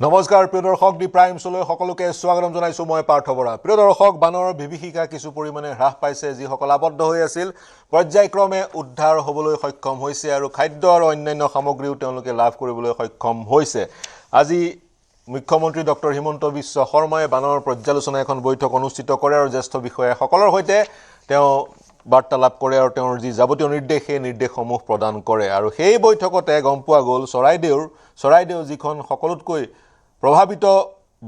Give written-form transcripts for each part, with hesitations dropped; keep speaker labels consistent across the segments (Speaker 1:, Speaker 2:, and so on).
Speaker 1: নমস্কাৰ প্ৰিয় দৰ্শক দি প্ৰাইমছলৈ সকলোকে স্বাগতম জনাইছো মই পাৰ্থ বৰা। প্ৰিয় দৰ্শক, বানৰ বিভীষিকা কিছু পৰিমাণে হ্ৰাস পাইছে। যিসকল আবদ্ধ হৈ আছিল পৰ্যায়ক্ৰমে উদ্ধাৰ হ'বলৈ সক্ষম হৈছে আৰু খাদ্য আৰু অন্যান্য সামগ্ৰীও তেওঁলোকে লাভ কৰিবলৈ সক্ষম হৈছে। আজি মুখ্যমন্ত্ৰী ডক্টৰ হিমন্ত বিশ্ব শৰ্মাই বানৰ পৰ্যালোচনা এখন বৈঠক অনুষ্ঠিত কৰে আৰু জ্যেষ্ঠ বিষয়াসকলৰ সৈতে তেওঁ বাৰ্তালাপ কৰে আৰু তেওঁৰ যি যাৱতীয় নিৰ্দেশ সেই নিৰ্দেশসমূহ প্ৰদান কৰে। আৰু সেই বৈঠকতে গম পোৱা গ'ল চৰাইদেউ যিখন সকলোতকৈ প্ৰভাৱিত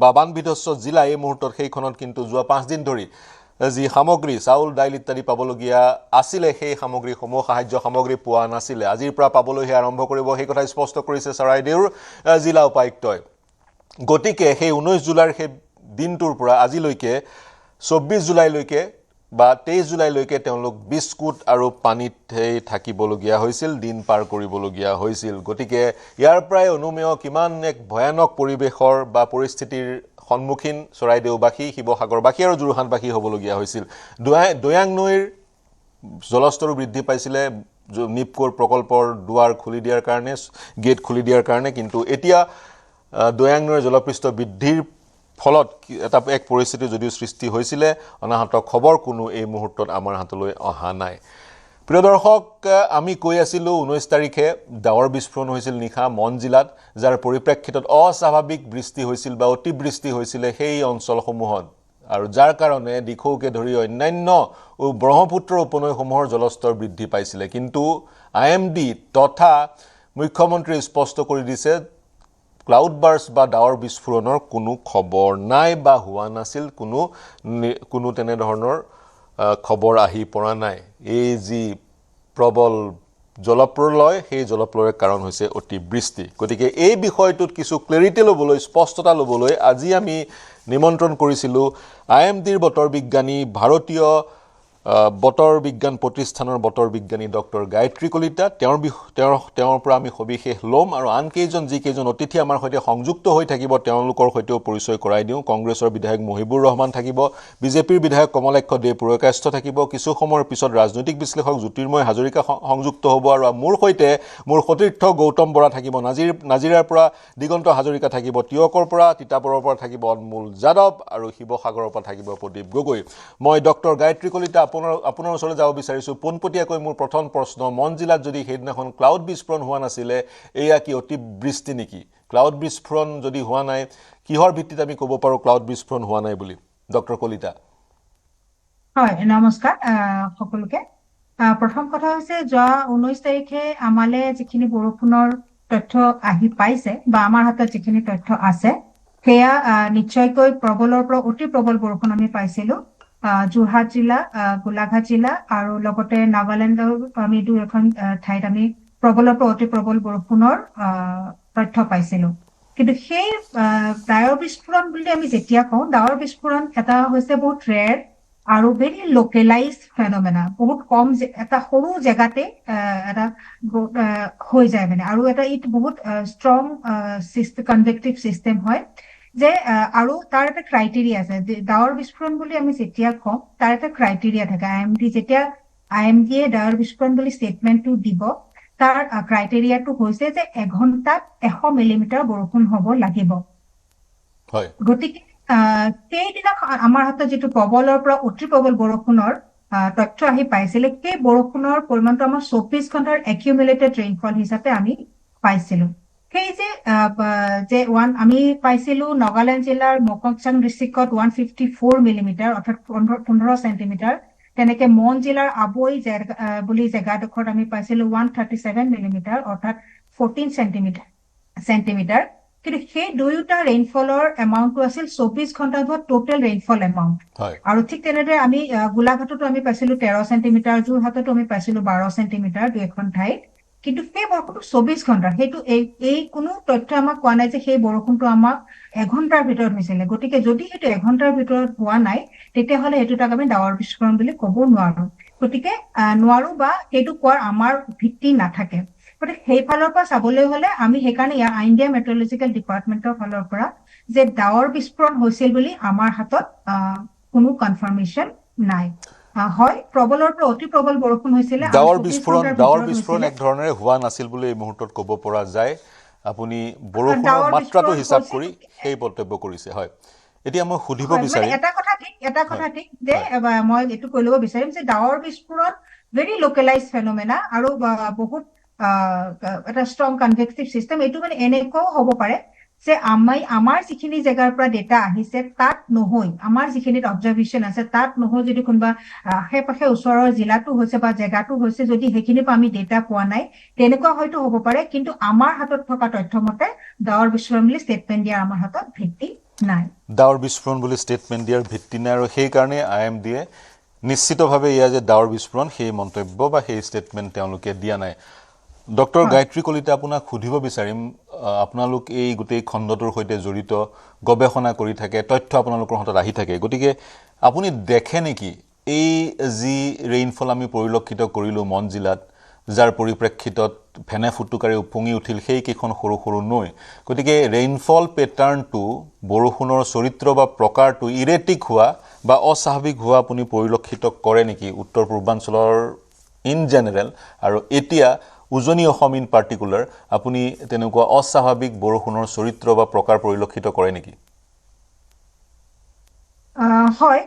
Speaker 1: বা বানবিধ্বস্ত জিলা এই মুহূৰ্তত সেইখনত কিন্তু যোৱা 5 দিন ধৰি যি সামগ্ৰী চাউল দাইল ইত্যাদি পাবলগীয়া আছিলে সেই সামগ্ৰীসমূহ সাহায্য সামগ্ৰী পোৱা নাছিলে। আজিৰ পৰা পাবলৈহে আৰম্ভ কৰিব সেই কথা স্পষ্ট কৰিছে চৰাইদেউৰ জিলা উপায়ুক্তই। গতিকে সেই 19 জুলাইৰ সেই দিনটোৰ পৰা আজিলৈকে 24 জুলাইলৈকে বা 23 জুলাইলৈকে তেওঁলোক বিস্কুট আৰু পানীত থাকিবলগীয়া হৈছিল, দিন পাৰ কৰিবলগীয়া হৈছিল। গতিকে ইয়াৰ পৰাই অনুমেয় কিমান এক ভয়ানক পৰিৱেশৰ বা পৰিস্থিতিৰ সন্মুখীন চৰাইদেউবাসী, শিৱসাগৰবাসী আৰু যোৰহাটবাসী হ'বলগীয়া হৈছিল। দৈয়াং নৈৰ জলস্তৰো বৃদ্ধি পাইছিলে নিপকোৰ প্ৰকল্পৰ দুৱাৰ খুলি দিয়াৰ কাৰণে, গেট খুলি দিয়াৰ কাৰণে। কিন্তু এতিয়া দৈয়াং নৈৰ জলপৃষ্ঠ বৃদ্ধিৰ ফলত এটা এক পৰিস্থিতি যদিও সৃষ্টি হৈছিলে, অনাহত খবৰ কোনো এই মুহূৰ্তত আমাৰ হাতলৈ অহা নাই। প্ৰিয় দৰ্শক, আমি কৈ আছিলোঁ 19 তাৰিখে ডাৱৰ বিস্ফোৰণ হৈছিল নিশা মন জিলাত, যাৰ পৰিপ্ৰেক্ষিতত অস্বাভাৱিক বৃষ্টি হৈছিল বা অতিবৃষ্টি হৈছিলে সেই অঞ্চলসমূহত, আৰু যাৰ কাৰণে দিখৌকে ধৰি অন্যান্য ব্ৰহ্মপুত্ৰৰ উপনৈসমূহৰ জলস্তৰ বৃদ্ধি পাইছিলে। কিন্তু IMD তথা মুখ্যমন্ত্ৰীয়ে স্পষ্ট কৰি দিছে ক্লাউড বাৰ্ষ্ট বা ডাৱৰ বিস্ফোৰণৰ কোনো খবৰ নাই বা হোৱা নাছিল, কোনো তেনেধৰণৰ খবৰ আহি পৰা নাই। এই যি প্ৰবল জলপ্ৰলয়, সেই জলপ্ৰলয়ৰ কাৰণ হৈছে অতিবৃষ্টি। গতিকে এই বিষয়টোত কিছু ক্লেৰিটি ল'বলৈ, স্পষ্টতা ল'বলৈ আজি আমি নিমন্ত্ৰণ কৰিছিলোঁ IMDৰ বতৰ বিজ্ঞানী, ভাৰতীয় বতৰ বিজ্ঞান প্ৰতিষ্ঠানৰ বতৰ বিজ্ঞানী ডক্টৰ গায়ত্ৰী কলিতা। তেওঁৰ পৰা আমি সবিশেষ ল'ম আৰু আন যিকেইজন অতিথি আমাৰ সৈতে সংযুক্ত হৈ থাকিব তেওঁলোকৰ সৈতেও পৰিচয় কৰাই দিওঁ। কংগ্ৰেছৰ বিধায়ক মহিবুৰ ৰহমান থাকিব, বিজেপিৰ বিধায়ক কমলাক্ষ দে পুৰকায়স্থ থাকিব, কিছু সময়ৰ পিছত ৰাজনৈতিক বিশ্লেষক জ্যোতিৰ্ময় হাজৰিকা সংযুক্ত হ'ব আৰু মোৰ সৈতে মোৰ সতীৰ্থ গৌতম বৰা থাকিব, নাজিৰাৰ পৰা দিগন্ত হাজৰিকা থাকিব, তিয়কৰ পৰা তিতাবৰৰ পৰা থাকিব অনমোল যাদৱ আৰু শিৱসাগৰৰ পৰা থাকিব প্ৰদীপ গগৈ। মই ডক্টৰ গায়ত্ৰী কলিতা আপোনাৰ ওচৰলৈ যাব বিচাৰিছোঁ। পোনপটীয়াকৈ মোৰ প্ৰথম প্ৰশ্ন, মন জিলাত যদি সেইদিনাখন ক্লাউড বিস্ফোৰণ হোৱা নাছিলে, এয়া কি অতিবৃষ্টি নেকি? ক্লাউড বিস্ফোৰণ যদি হোৱা নাই, কিহৰ ভিত্তিত আমি ক'ব পাৰোঁ ক্লাউড বিস্ফোৰণ হোৱা নাই বুলি? ডক্টৰ কলিতা।
Speaker 2: হয়, নমস্কাৰ সকলোকে। প্ৰথম কথা হৈছে যোৱা 19 তাৰিখে আমালে যিখিনি বৰষুণৰ তথ্য আহি পাইছে বা আমাৰ হাতত যিখিনি তথ্য আছে সেয়া নিশ্চয়কৈ প্ৰবলৰ পৰা অতি প্ৰবল বৰষুণ আমি পাইছিলোঁ যোৰহাট জিলা, গোলাঘাট জিলা আৰু লগতে নাগালেণ্ডৰ আমি এখন ঠাইত আমি প্ৰবলৰ পৰা অতি প্ৰবল বৰষুণৰ তথ্য পাইছিলোঁ। কিন্তু সেই ডাৱৰ বিস্ফোৰণ বুলি আমি যেতিয়া কওঁ, ডাৱৰ বিস্ফোৰণ এটা হৈছে বহুত ৰেয়াৰ আৰু ভেৰি লোকেলাইজ ফেনমেনা, বহুত কম এটা সৰু জেগাতে এটা হৈ যায় মানে, আৰু এটা বহুত ষ্ট্ৰং কনভেক্টিভ চিষ্টেম হয় যে, আৰু তাৰ এটা ক্ৰাইটেৰিয়া আছে। ডাৱৰ বিস্ফোৰণ বুলি আমি যেতিয়া কওঁ তাৰ এটা ক্ৰাইটেৰিয়া থাকে। যেতিয়া IMDয়ে ডাৱৰ বিস্ফোৰণ বুলি ষ্টেটমেণ্টটো দিব, তাৰ ক্ৰাইটেৰিয়াটো হৈছে যে এঘণ্টাত 100 মিলিমিটাৰ বৰষুণ হ'ব লাগিব। গতিকে সেইদিনা আমাৰ হাতত যিটো প্ৰবলৰ পৰা অতি প্ৰবল বৰষুণৰ তথ্য আহি পাইছিলে, সেই বৰষুণৰ পৰিমাণটো আমাৰ 24 ঘণ্টাৰ একিউমুলেটেড ৰেইনফল হিচাপে আমি পাইছিলোঁ। সেই যে আমি পাইছিলোঁ নগালেণ্ড জিলাৰ মককচাং ডিষ্ট্ৰিক্টত 154 মিলিমিটাৰ অৰ্থাৎ 15 চেণ্টিমিটাৰ, তেনেকে মন জিলাৰ আবৈ বুলি জেগাডোখৰত আমি পাইছিলোঁ 137 মিলিমিটাৰ অৰ্থাৎ 14 চেণ্টিমিটাৰ। কিন্তু সেই দুয়োটা ৰেইনফলৰ এমাউণ্টটো আছিল 24 ঘণ্টাত হোৱা টোটেল ৰেইনফল এমাউণ্ট। আৰু ঠিক তেনেদৰে আমি গোলাঘাটতো আমি পাইছিলোঁ 13 চেণ্টিমিটাৰ, যোৰহাটতো আমি পাইছিলোঁ 12 চেণ্টিমিটাৰ দুখন ঠাইত। কিন্তু সেই বৰষুণটো 24 ঘণ্টা, সেইটো এই কোনো তথ্য আমাক কোৱা নাই যে সেই বৰষুণটো আমাক এঘণ্টাৰ ভিতৰত হৈছিলে। গতিকে যদি সেইটো এঘণ্টাৰ ভিতৰত হোৱা নাই, তেতিয়াহ'লে সেইটো তাক আমি ডাৱৰ বিস্ফোৰণ বুলি ক'ব নোৱাৰো। গতিকে নোৱাৰো বা সেইটো কোৱাৰ আমাৰ ভিত্তি নাথাকে। গতিকে সেইফালৰ পৰা চাবলৈ হলে আমি সেইকাৰণে ইণ্ডিয়া মেট্ৰলজিকেল ডিপাৰ্টমেণ্টৰ ফালৰ পৰা যে ডাৱৰ বিস্ফোৰণ হৈছিল বুলি আমাৰ হাতত কোনো কনফাৰ্মেশ্যন নাই। হয়, প্ৰবলৰ পৰা অতি প্ৰবল বৰষুণ হৈছিলে।
Speaker 1: ডাৱৰ বিস্ফোৰণ এক ধৰণেৰে হোৱা নাছিল বুলি এই মুহূৰ্তত ক'ব পৰা যায়। আপুনি বৰষুণৰ
Speaker 2: ডাৱৰ
Speaker 1: মাত্ৰাটো
Speaker 2: বিস্ফোৰণ
Speaker 1: হিচাপ
Speaker 2: হৈছে।
Speaker 1: কৰি সেই মন্তব্য কৰিছে হয় এতিয়া মই সুধিব
Speaker 2: হয়, মানে
Speaker 1: বিচাৰিম
Speaker 2: এটা কথা ঠিক যে
Speaker 1: হয়।
Speaker 2: মই এইটো কৈ ল'ব বিচাৰিম যে ডাৱৰ বিস্ফোৰণ ভেৰি লোকেলাইজ ফেনমেনা আৰু বহুত এটা ষ্ট্ৰং কনভেক্টিভ চিষ্টেম এইটো মানে এনেকুৱাও হ'ব পাৰে যে আমাৰ যিখিনি জেগাৰ পৰা ডেটা আহিছে তাত নহয় আমাৰ যিখিনিত অবজাৰভেশ্যন আছে তাত নহয় যদি কোনোবা আশে পাশে ওচৰৰ জিলাটো হৈছে বা জেগাটো হৈছে যদি সেইখিনিৰ পৰা আমি ডেটা পোৱা নাই তেনেকুৱা হয়তো হ'ব পাৰে কিন্তু আমাৰ হাতত থকা তথ্য মতে ডাৱৰ বিস্ফোৰণ বুলি ষ্টেটমেণ্ট দিয়াৰ আমাৰ হাতত ভিত্তি নাই
Speaker 1: ডাৱৰ বিস্ফোৰণ বুলি ষ্টেটমেণ্ট দিয়াৰ ভিত্তি নাই আৰু সেইকাৰণে IMDয়ে নিশ্চিতভাৱে এয়া যে ডাৱৰ বিস্ফোৰণ সেই মন্তব্য বা সেই ষ্টেটমেণ্ট তেওঁলোকে দিয়া নাই ডক্টৰ
Speaker 2: হয়
Speaker 1: গায়ত্ৰী কলিতা আপোনাক সুধিব বিচাৰিম আপোনালোক এই গোটেই খণ্ডটোৰ সৈতে জড়িত গৱেষণা কৰি থাকে তথ্য আপোনালোকৰ হাতত আহি থাকে গতিকে আপুনি দেখে নেকি এই যি ৰেইনফল আমি পৰিলক্ষিত কৰিলোঁ মন জিলাত যাৰ পৰিপ্ৰেক্ষিতত ফেনে ফুটুকাৰে উপঙি উঠিল সেই কেইখন সৰু সৰু নৈ গতিকে ৰেইনফল পেটাৰ্ণটো বৰষুণৰ চৰিত্ৰ বা প্ৰকাৰটো ইৰেটিক হোৱা বা অস্বাভাৱিক হোৱা আপুনি পৰিলক্ষিত কৰে নেকি উত্তৰ পূৰ্বাঞ্চলৰ ইন জেনেৰেল আৰু এতিয়া উজনি অসম ইন পাৰ্টিকুলাৰ আপুনি তেনেকুৱা অস্বাভাৱিক বৰষুণৰ চৰিত্ৰ বা প্ৰকাৰ পৰিলক্ষিত কৰে নেকি
Speaker 2: হয়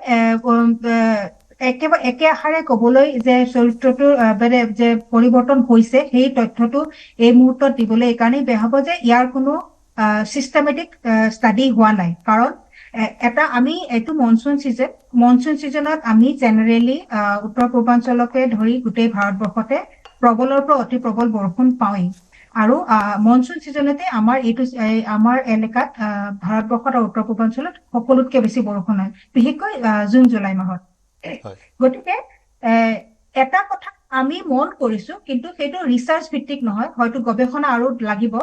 Speaker 2: একেবাৰে একে আশাৰে ক'বলৈ যে চৰিত্ৰটোৰ মানে যে পৰিৱৰ্তন হৈছে সেই তথ্যটো এই মুহূৰ্তত দিবলৈ এইকাৰণেই বেয়া হ'ব যে ইয়াৰ কোনো চিষ্টেমেটিক ষ্টাডি হোৱা নাই কাৰণ এটা আমি এইটো মনচুন চিজনত আমি জেনেৰেলি উত্তৰ পূৰ্বাঞ্চলকে ধৰি গোটেই ভাৰতবৰ্ষতে প্ৰবলৰ পৰা অতি প্ৰবল বৰষুণ পাওঁৱেই আৰু মনচুন চিজনতে আমাৰ এলেকাত ভাৰতবৰ্ষত আৰু উত্তৰ পূৰ্বাঞ্চলত সকলোতকৈ বেছি বৰষুণ হয় বিশেষকৈ জুন জুলাই মাহত গতিকে এটা কথা আমি মন কৰিছো কিন্তু সেইটো ৰিচাৰ্চ ভিত্তিক নহয় হয়তো গৱেষণা আৰু লাগিব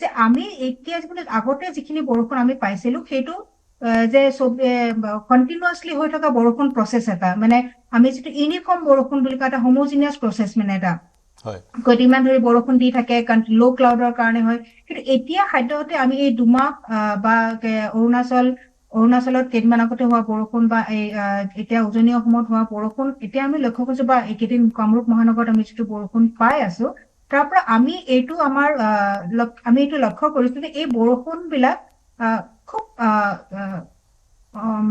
Speaker 2: যে আমি এতিয়া আগতে যিখিনি বৰষুণ আমি পাইছিলো সেইটো যে কণ্টিনিউৱাছলি হৈ থকা বৰষুণ প্ৰচেছ এটা মানে আমি যিটো ইউনিফৰ্ম বৰষুণ বুলি কোৱা এটা হোমোজিনিয়াছ প্ৰচেছ মানে এটা কেইদিনমান ধৰি বৰষুণ দি থাকে ল' ক্লাউডৰ কাৰণে হয় কিন্তু এতিয়া খাদ্যতে আমি এই দুমাহ বা অৰুণাচলত কেইদিনমান আগতে হোৱা বৰষুণ বা এই এতিয়া উজনি অসমত হোৱা বৰষুণ এতিয়া আমি লক্ষ্য কৰিছো বা এইকেইদিন কামৰূপ মহানগৰত আমি যিটো বৰষুণ পাই আছো তাৰ পৰা আমি এইটো লক্ষ্য কৰিছো যে এই বৰষুণ বিলাক খুব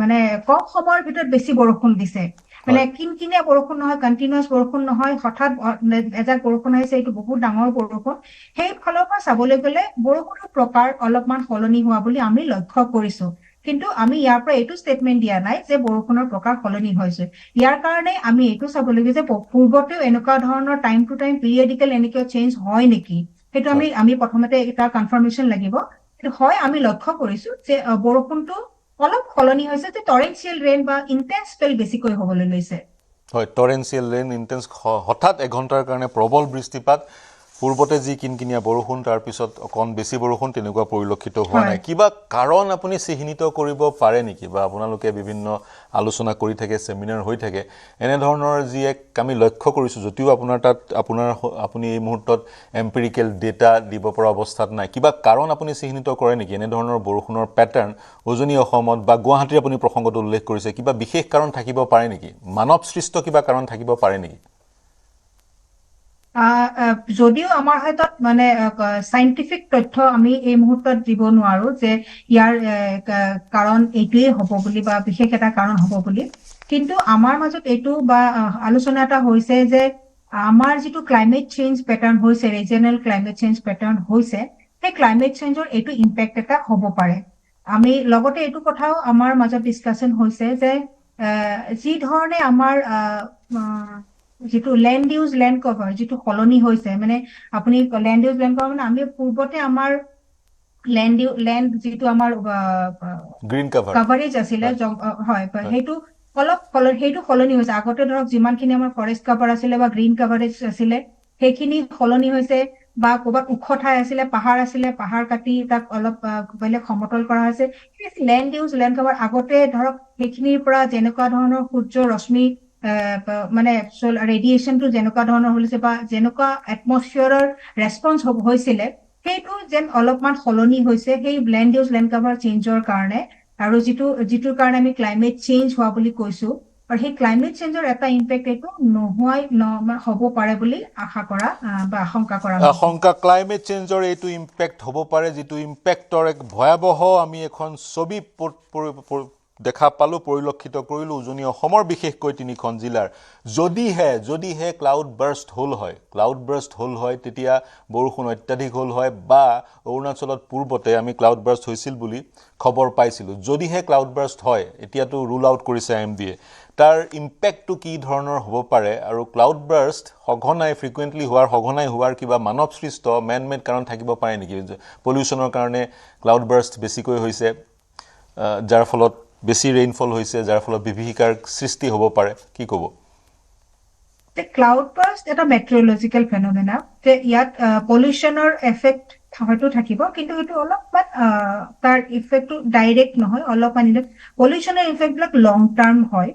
Speaker 2: মানে কম সময়ৰ ভিতৰত বেছি বৰষুণ দিছে মানে কিনকিনীয়া বৰষুণ নহয় কণ্টিনিউৱাছ বৰষুণ নহয় হঠাৎ এজাক বৰষুণ আহিছে এইটো বহুত ডাঙৰ বৰষুণ সেই ফালৰ পৰা চাবলৈ গ'লে বৰষুণৰ প্ৰকাৰ অলপমান সলনি হোৱা বুলি আমি লক্ষ্য কৰিছো কিন্তু আমি ইয়াৰ পৰা এইটো ষ্টেটমেণ্ট দিয়া নাই যে বৰষুণৰ প্ৰকাৰ সলনি হৈছে ইয়াৰ কাৰণে আমি এইটো চাব লাগিব যে পূৰ্বতেও এনেকুৱা ধৰণৰ টাইম টু টাইম পিৰিয়ডিকেল এনেকুৱা চেঞ্জ হয় নেকি সেইটো আমি প্ৰথমতে এটা কনফাৰ্মেশ্যন লাগিব কিন্তু হয় আমি লক্ষ্য কৰিছো যে বৰষুণটো অলপ সলনি হৈছে যে টৰেঞ্চিয়েল ৰেইন বা ইণ্টেন্স স্পেল বেছিকৈ হ'বলৈ লৈছে
Speaker 1: হয় টৰেঞ্চিয়েল ৰেইন ইণ্টেন্স হঠাৎ এঘণ্টাৰ কাৰণে প্ৰবল বৃষ্টিপাত পূৰ্বতে যি কিনকিনীয়া বৰষুণ তাৰ পিছত অকণ বেছি বৰষুণ তেনেকুৱা পৰিলক্ষিত হোৱা নাই কিবা কাৰণ আপুনি চিহ্নিত কৰিব পাৰে নেকি বা আপোনালোকে বিভিন্ন আলোচনা কৰি থাকে চেমিনাৰ হৈ থাকে এনেধৰণৰ যি এক আমি লক্ষ্য কৰিছোঁ যদিও আপোনাৰ তাত আপুনি এই মুহূৰ্তত এম্পিৰিকেল ডেটা দিব পৰা অৱস্থাত নাই কিবা কাৰণ আপুনি চিহ্নিত কৰে নেকি এনেধৰণৰ বৰষুণৰ পেটাৰ্ণ উজনি অসমত বা গুৱাহাটীৰ আপুনি প্ৰসংগটো উল্লেখ কৰিছে কিবা বিশেষ কাৰণ থাকিব পাৰে নেকি মানৱ সৃষ্ট কিবা কাৰণ থাকিব পাৰে নেকি
Speaker 2: যদিও আমাৰ হাতত মানে চাইণ্টিফিক তথ্য আমি এই মুহূৰ্তত দিব নোৱাৰো যে ইয়াৰ কাৰণ এইটোৱেই হ'ব বুলি বা বিশেষ এটা কাৰণ হ'ব বুলি কিন্তু আমাৰ মাজত এইটো বা আলোচনা এটা হৈছে যে আমাৰ যিটো ক্লাইমেট চেঞ্জ পেটাৰ্ণ হৈছে ৰিজনেল ক্লাইমেট চেঞ্জ পেটাৰ্ণ হৈছে সেই ক্লাইমেট চেঞ্জৰ এইটো ইম্পেক্ট এটা হ'ব পাৰে আমি লগতে এইটো কথাও আমাৰ মাজত ডিছকাশ্যন হৈছে যে যি ধৰণে আমাৰ যিটো লেণ্ড ইউজ লেণ্ড কভাৰ যিটো সলনি হৈছে মানে আপুনি লেণ্ড ইউজ লেণ্ড কভাৰ মানে আমি পূৰ্বতে আমাৰ লেণ্ড যিটো আমাৰ
Speaker 1: গ্ৰীণ কভাৰ
Speaker 2: কভাৰেজ আছিলে হয় সেইটো সেইটো সলনি হৈছে আগতে ধৰক যিমানখিনি আমাৰ ফৰেষ্ট কভাৰ আছিলে বা গ্ৰীণ কভাৰেজ আছিলে সেইখিনি সলনি হৈছে বা ক'ৰবাত ওখ ঠাই আছিলে পাহাৰ কাটি তাক অলপ বেলেগ সমতল কৰা হৈছে লেণ্ড ইউজ লেণ্ড কভাৰ আগতে ধৰক সেইখিনিৰ পৰা যেনেকুৱা ধৰণৰ সূৰ্যৰ ৰশ্মি মানে ৰেডিয়েশ্যনটো যেনেকুৱা ধৰণৰ হৈছে বা যেনেকুৱা এটমস্ফিয়াৰৰ ৰেছপন্স হৈছিলে সেইটো যেন অলপমান সলনি হৈছে সেই লেণ্ড ইউজ লেণ্ড কভাৰ চেঞ্জৰ কাৰণে আৰু যিটোৰ কাৰণে আমি ক্লাইমেট চেঞ্জ হোৱা বুলি কৈছো আৰু সেই ক্লাইমেট চেঞ্জৰ এটা ইম্পেক্ট এইটো নোহোৱাই হ'ব পাৰে বুলি আশা কৰা বা আশংকা কৰা হৈছে
Speaker 1: আশংকা ক্লাইমেট চেঞ্জৰ এইটো ইম্পেক্ট হ'ব পাৰে যিটো ইম্পেক্টৰ এক ভয়াৱহ আমি এখন ছবি দেখা পালোঁ পৰিলক্ষিত কৰিলোঁ উজনি অসমৰ বিশেষকৈ 3খন জিলাৰ যদিহে ক্লাউড বাৰ্ষ্ট হ'ল হয় তেতিয়া বৰষুণ অত্যাধিক হ'ল হয় বা অৰুণাচলত পূৰ্বতে আমি ক্লাউড বাৰ্ষ্ট হৈছিল বুলি খবৰ পাইছিলোঁ যদিহে ক্লাউড বাৰ্ষ্ট হয় এতিয়াতো ৰুল আউট কৰিছে IMDয়ে তাৰ ইম্পেক্টটো কি ধৰণৰ হ'ব পাৰে আৰু ক্লাউড বাৰ্ষ্ট ফ্ৰিকুৱেণ্টলি হোৱাৰ কিবা মানৱ সৃষ্ট মেন মেড কাৰণ থাকিব পাৰে নেকি পলিউশ্যনৰ কাৰণে ক্লাউড বাৰ্ষ্ট বেছিকৈ হৈছে যাৰ ফলত বেছি ৰেইনফল হৈছে যাৰ ফলত বিভীষিকাৰ সৃষ্টি হ'ব পাৰে কি ক'ব
Speaker 2: ক্লাউড বাৰ্ষ্ট এটা মেট্ৰলজিকেল ফেনোমেনা যে ইয়াত পলিউশ্যনৰ এফেক্ট হয়তো থাকিব কিন্তু সেইটো অলপমান তাৰ ইফেক্টটো ডাইৰেক্ট নহয় অলপমান পলিউশ্যনৰ ইফেক্টবিলাক লং টাৰ্ম হয়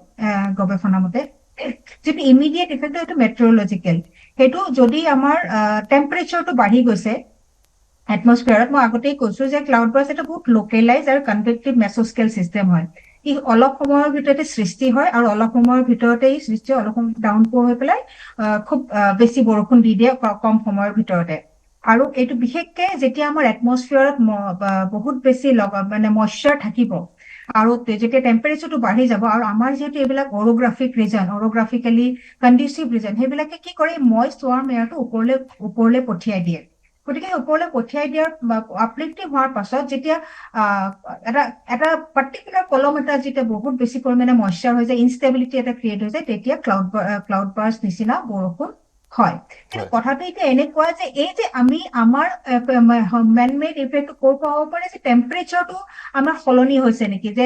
Speaker 2: গৱেষণা মতে যিটো ইমিডিয়েট ইফেক্ট সেইটো মেট্ৰলজিকেল সেইটো যদি আমাৰ টেম্পাৰেচাৰটো বাঢ়ি গৈছে এটমস্ফিয়াৰত মই আগতেই কৈছো যে ক্লাউড বাৰ্ষ্ট এটা বহুত লোকেলাইজ আৰু কনভেক্টিভ মেছ'স্কেল চিষ্টেম হয় ই অলপ সময়ৰ ভিতৰতে সৃষ্টি হয় আৰু অলপ সময়ৰ ভিতৰতে ই সৃষ্টি হয় অলপ ডাউনপ'ৰ হৈ পেলাই খুব বেছি বৰষুণ দি দিয়ে কম সময়ৰ ভিতৰতে আৰু এইটো বিশেষকে যেতিয়া আমাৰ এটমস্ফিয়াৰত বহুত বেছি মানে মইশ্চাৰ থাকিব আৰু যেতিয়া টেম্পাৰেচাৰটো বাঢ়ি যাব আৰু আমাৰ যিহেতু এইবিলাক অৰগ্ৰাফিকেলি কণ্ডিউচিভ ৰিজন সেইবিলাকে কি কৰে মইষ্ট ৱাৰ্ম এয়াৰটো ওপৰলৈ পঠিয়াই দিয়ে গতিকে ওপৰলৈ পঠিয়াই দিয়াৰ আপলিফ্টিং হোৱাৰ পাছত যেতিয়া এটা পাৰ্টিকুলাৰ কলম এটা যেতিয়া বহুত বেছি পৰিমাণে মইশ্চাৰ হৈ যায় ইনষ্টেবিলিটি এটা ক্ৰিয়েট হৈ যায় তেতিয়া ক্লাউড বাৰ্ষ্ট নিচিনা বৰষুণ হয় কিন্তু কথাটো এতিয়া এনেকুৱা যে এই যে আমি আমাৰ মেন মেড ইফেক্টটো ক'ৰ পৰা হ'ব পাৰে যে টেম্পাৰেচাৰটো আমাৰ সলনি হৈছে নেকি যে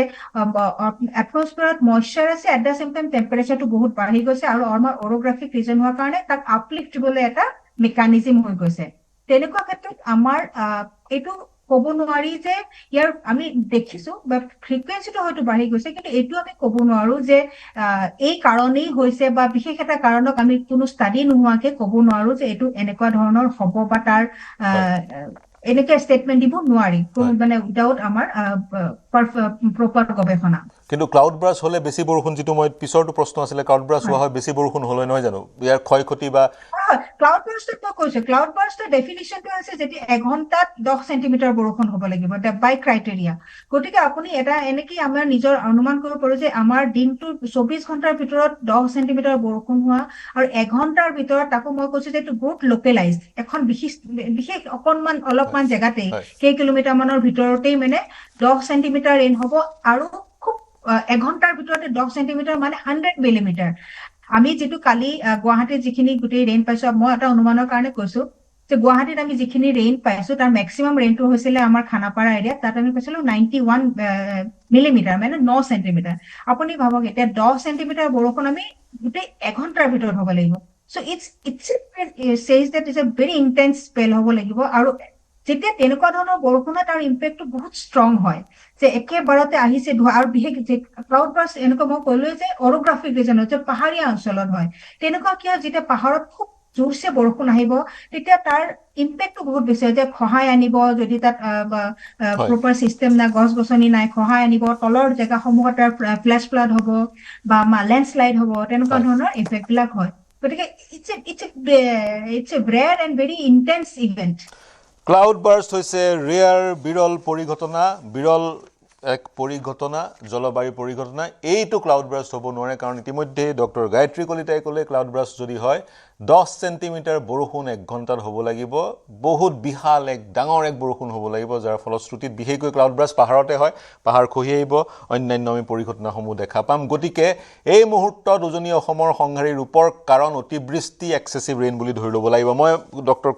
Speaker 2: এটমস্ফিয়াৰত মইশ্চাৰ আছে এট দ্য চেম টাইম টেম্পাৰেচাৰটো বহুত বাঢ়ি গৈছে আৰু আমাৰ অৰগ্ৰাফিক ৰিজন হোৱাৰ কাৰণে তাক আপলিফ্ট দিবলৈ এটা মেকানিজিম হৈ গৈছে তেনেকুৱা ক্ষেত্ৰত আমাৰ এইটো ক'ব নোৱাৰি যে ইয়াৰ আমি দেখিছো বা ফ্ৰিকুৱেঞ্চিটো হয়তো বাঢ়ি গৈছে কিন্তু এইটো আমি ক'ব নোৱাৰো যে এই কাৰণেই হৈছে বা বিশেষ এটা কাৰণক আমি কোনো ষ্টাডি নোহোৱাকে ক'ব নোৱাৰো যে এইটো এনেকুৱা ধৰণৰ হ'ব বা তাৰ এনেকে ষ্টেটমেণ্ট দিব নোৱাৰি কোনো মানে উইদাউট আমাৰ প্ৰপাৰ গৱেষণা
Speaker 1: কিন্তু ক্লাউড বাৰ্ষ্ট হ'লে বেছি বৰষুণ যিটো মই পিছৰটো প্ৰশ্ন আছিলে ক্লাউড বাৰ্ষ্ট হোৱা হয় বেছি বৰষুণ হ'লে নহয় জানো ইয়াৰ ক্ষয়ক্ষতি বা
Speaker 2: ক্লাউড বাৰ্ষ্টত মই কৈছো ক্লাউড বাৰ্ষ্টৰ ডেফিনিশ্যনটো হৈছে যেতিয়া এঘণ্টাত 10 চেণ্টিমিটাৰ বৰষুণ হ'ব লাগিব বাই ক্ৰাইটেৰিয়া গতিকে আপুনি এটা এনেকে আমাৰ নিজৰ অনুমান কৰিব পাৰো যে আমাৰ দিনটোৰ 24 ঘণ্টাৰ ভিতৰত 10 চেণ্টিমিটাৰ বৰষুণ হোৱা আৰু এঘণ্টাৰ ভিতৰত তাকো মই কৈছো যে এইটো বহুত লোকেলাইজ এখন বিশেষ অলপমান জেগাতেই কেই কিলোমিটাৰ মানৰ ভিতৰতেই মানে 10 চেণ্টিমিটাৰ ৰেইন হ'ব আৰু খুব এঘণ্টাৰ ভিতৰতে 10 চেণ্টিমিটাৰ মানে 100 মিলিমিটাৰ আমি যিটো কালি গুৱাহাটীত যিখিনি গোটেই ৰেইন পাইছো মই এটা অনুমানৰ কাৰণে কৈছো যে গুৱাহাটীত আমি যিখিনি ৰেইন পাইছো তাৰ মেক্সিমাম ৰেইনটো হৈছিলে আমাৰ খানাপাৰা এৰিয়াত তাত আমি পাইছিলো 91 মিলিমিটাৰ মানে 9 চেণ্টিমিটাৰ আপুনি ভাবক এতিয়া 10 চেণ্টিমিটাৰ বৰষুণ আমি গোটেই এঘণ্টাৰ ভিতৰত হ'ব লাগিব চ' ইটছ চেজ that is a very intense spell হ'ব লাগিব আৰু যেতিয়া তেনেকুৱা ধৰণৰ বৰষুণত তাৰ ইম্পেক্টটো বহুত ষ্ট্ৰং হয় যে একেবাৰতে আহিছে আৰু বিশেষ ক্লাউড বাৰ্ষ্ট এনেকুৱা মই ক'লোৱে যে অৰগ্ৰাফিক ৰিজনত যে পাহাৰীয়া অঞ্চলত হয় তেনেকুৱা কি হয় যেতিয়া পাহাৰত খুব জোৰছে বৰষুণ আহিব তেতিয়া তাৰ ইম্পেক্টটো বহুত বেছি হয় যে খহাই আনিব যদি তাত প্ৰপাৰ চিষ্টেম নাই গছ গছনি নাই খহাই আনিব তলৰ জেগাসমূহত তাৰ ফ্লেছ ফ্লাড হ'ব বা লেণ্ডশ্লাইড হ'ব তেনেকুৱা ধৰণৰ ইফেক্টবিলাক হয় গতিকে it's a rare and very intense event
Speaker 1: cloudburst হৈছে বিৰল এক পৰিঘটনা জলবায়ু পৰিঘটনা এইটো ক্লাউড বাৰ্ষ্ট হ'ব নোৱাৰে কাৰণ ইতিমধ্যে ডক্টৰ গায়ত্ৰী কলিতাই ক'লে ক্লাউড বাৰ্ষ্ট যদি হয় 10 চেণ্টিমিটাৰ বৰষুণ এক ঘণ্টাত হ'ব লাগিব বহুত বিশাল এক ডাঙৰ এক বৰষুণ হ'ব লাগিব যাৰ ফলশ্ৰুতিত বিশেষকৈ ক্লাউড বাৰ্ষ্ট পাহাৰতে হয় পাহাৰ খহি আহিব অন্যান্য আমি পৰিঘটনাসমূহ দেখা পাম গতিকে এই মুহূৰ্তত উজনি অসমৰ সংহাৰী ৰূপৰ কাৰণ অতিবৃষ্টি এক্সেছিভ ৰেইন বুলি ধৰি ল'ব লাগিব মই ডক্টৰ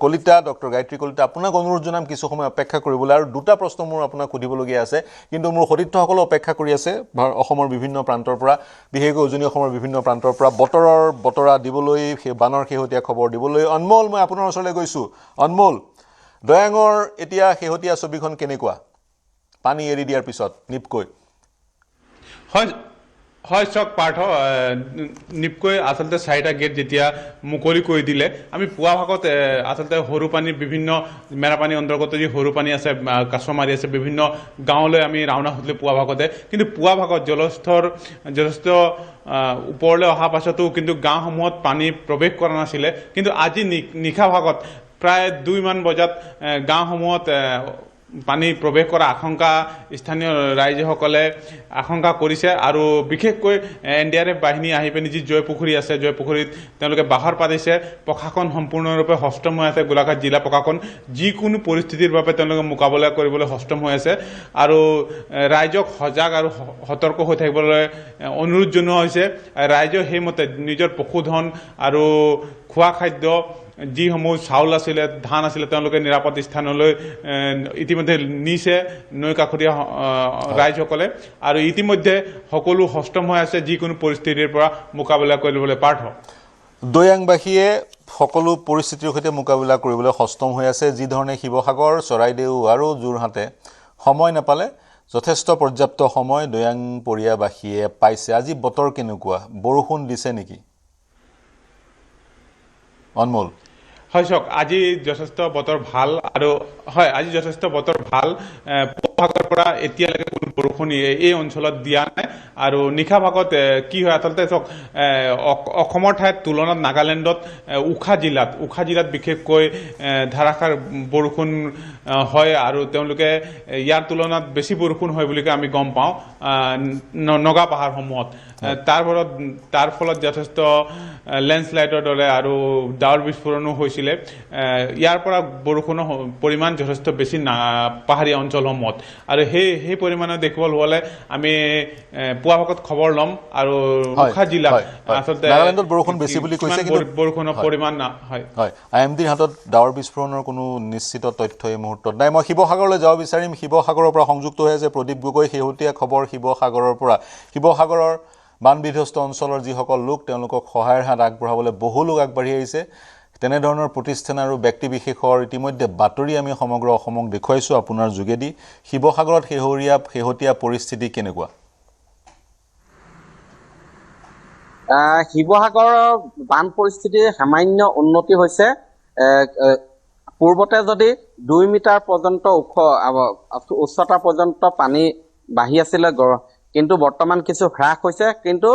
Speaker 1: গায়ত্ৰী কলিতা আপোনাক অনুৰোধ জনাম কিছু সময় অপেক্ষা কৰিবলৈ আৰু দুটা প্ৰশ্ন মোৰ আপোনাক সুধিবলগীয়া আছে কিন্তু মোৰ সতীৰ্থসকলে অপেক্ষা কৰি আছে অসমৰ বিভিন্ন প্ৰান্তৰ পৰা বিশেষকৈ উজনি অসমৰ বিভিন্ন প্ৰান্তৰ পৰা বতৰা দিবলৈ বানৰ শেহতীয়া খবৰ দিবলৈ অনমোল মই আপোনাৰ ওচৰলৈ গৈছোঁ অনমোল দয়াঙৰ এতিয়া শেহতীয়া ছবিখন কেনেকুৱা পানী এৰি দিয়াৰ পিছত নিপকৈ
Speaker 3: হয় চক পাৰ্থ নিপকৈ আচলতে 4টা গেট যেতিয়া মুকলি কৰি দিলে আমি পুৱা ভাগত আচলতে সৰু পানী বিভিন্ন মেৰাপানী অন্তৰ্গত যি সৰু পানী আছে কাছমাৰী আছে বিভিন্ন গাঁৱলৈ আমি ৰাওনা হৈছিলোঁ পুৱা ভাগতে কিন্তু পুৱা ভাগত জলস্তৰ যথেষ্ট ওপৰলৈ অহা পাছতো কিন্তু গাঁওসমূহত পানী প্ৰৱেশ কৰা নাছিলে কিন্তু আজি নিশা ভাগত প্ৰায় 2মান বজাত গাঁওসমূহত পানী প্ৰৱেশ কৰা আশংকা স্থানীয় ৰাইজসকলে আশংকা কৰিছে আৰু বিশেষকৈ NDRF বাহিনী আহি পিনি যি জয়পুখুৰী আছে জয়পুখুৰীত তেওঁলোকে বাহাৰ পাতিছে প্ৰশাসন সম্পূৰ্ণৰূপে সষ্টম হৈ আছে গোলাঘাট জিলা প্ৰশাসন যিকোনো পৰিস্থিতিৰ বাবে তেওঁলোকে মোকাবিলা কৰিবলৈ সষ্টম হৈ আছে আৰু ৰাইজক সজাগ আৰু সতৰ্ক হৈ থাকিবলৈ অনুৰোধ জনোৱা হৈছে ৰাইজে সেইমতে নিজৰ পশুধন আৰু খোৱা খাদ্য যিসমূহ চাউল আছিলে ধান আছিলে তেওঁলোকে নিৰাপদ স্থানলৈ ইতিমধ্যে নিছে নৈ কাষৰীয়া ৰাইজসকলে আৰু ইতিমধ্যে সকলো সষ্টম হৈ আছে যিকোনো পৰিস্থিতিৰ পৰা মোকাবিলা কৰিবলৈ পাৰ্থ
Speaker 1: দৈয়াংবাসীয়ে সকলো পৰিস্থিতিৰ সৈতে মোকাবিলা কৰিবলৈ সষ্টম হৈ আছে যি ধৰণে শিৱসাগৰ চৰাইদেউ আৰু যোৰহাটে সময় নাপালে যথেষ্ট পৰ্যাপ্ত সময় দৈয়াংপৰীয়াবাসীয়ে পাইছে আজি বতৰ কেনেকুৱা বৰষুণ দিছে নেকি অনমোল
Speaker 3: হয় চক আজি যথেষ্ট বতৰ ভাল আৰু হয় আজি যথেষ্ট বতৰ ভাল ভাগৰ পৰা এতিয়ালৈকে কোনো বৰষুণ এই অঞ্চলত দিয়া নাই আৰু নিশা ভাগত কি হয় আচলতে চক অসমৰ ঠাইত তুলনাত নাগালেণ্ডত উখা জিলাত বিশেষকৈ ধাৰাসাৰ বৰষুণ হয় আৰু তেওঁলোকে ইয়াৰ তুলনাত বেছি বৰষুণ হয় বুলি আমি গম পাওঁ নগা পাহাৰসমূহত তাৰ ফলত যথেষ্ট লেণ্ডশ্লাইডৰ দৰে আৰু ডাৱৰ বিস্ফোৰণো হৈছিলে ইয়াৰ পৰা বৰষুণৰ পৰিমাণ যথেষ্ট বেছি পাহাৰীয়া অঞ্চলসমূহত আৰু সেই পৰিমাণে দেখিবলৈ হ'লে আমি পুৱা ভাগত খবৰ ল'ম আৰু উখা জিলাত আচলতে
Speaker 1: নাগালেণ্ডত বৰষুণ বেছি বুলি কৈছে কিন্তু
Speaker 3: বৰষুণৰ পৰিমাণ হয়
Speaker 1: IMDৰ হাতত ডাৱৰ বিস্ফোৰণৰ কোনো নিশ্চিত তথ্য এই মুহূৰ্তত নাই মই শিৱসাগৰলৈ যাব বিচাৰিম শিৱসাগৰৰ পৰা সংযুক্ত হৈ আছে প্ৰদীপ গগৈ শেহতীয়া খবৰ শিৱসাগৰৰ পৰা শিৱসাগৰৰ বানবিধ্বস্ত অঞ্চলৰ যিসকল লোক তেওঁলোকক সহায়ৰ হাত আগবঢ়াবলৈ বহু লোক আগবাঢ়ি আহিছে তেনেধৰণৰ প্ৰতিষ্ঠান আৰু ব্যক্তিবিশেষৰ ইতিমধ্যে বাতৰি আমি সমগ্ৰ অসমক দেখুৱাইছো আপোনাৰ যোগেদি শিৱসাগৰত শেহতীয়া পৰিস্থিতি কেনেকুৱা
Speaker 4: শিৱসাগৰৰ বান পৰিস্থিতিৰ সামান্য উন্নতি হৈছে পূৰ্বতে যদি 2 মিটাৰ পৰ্যন্ত উচ্চতা পৰ্যন্ত পানী বাঢ়ি আছিলে কিন্তু বৰ্তমান কিছু হ্ৰাস হৈছে কিন্তু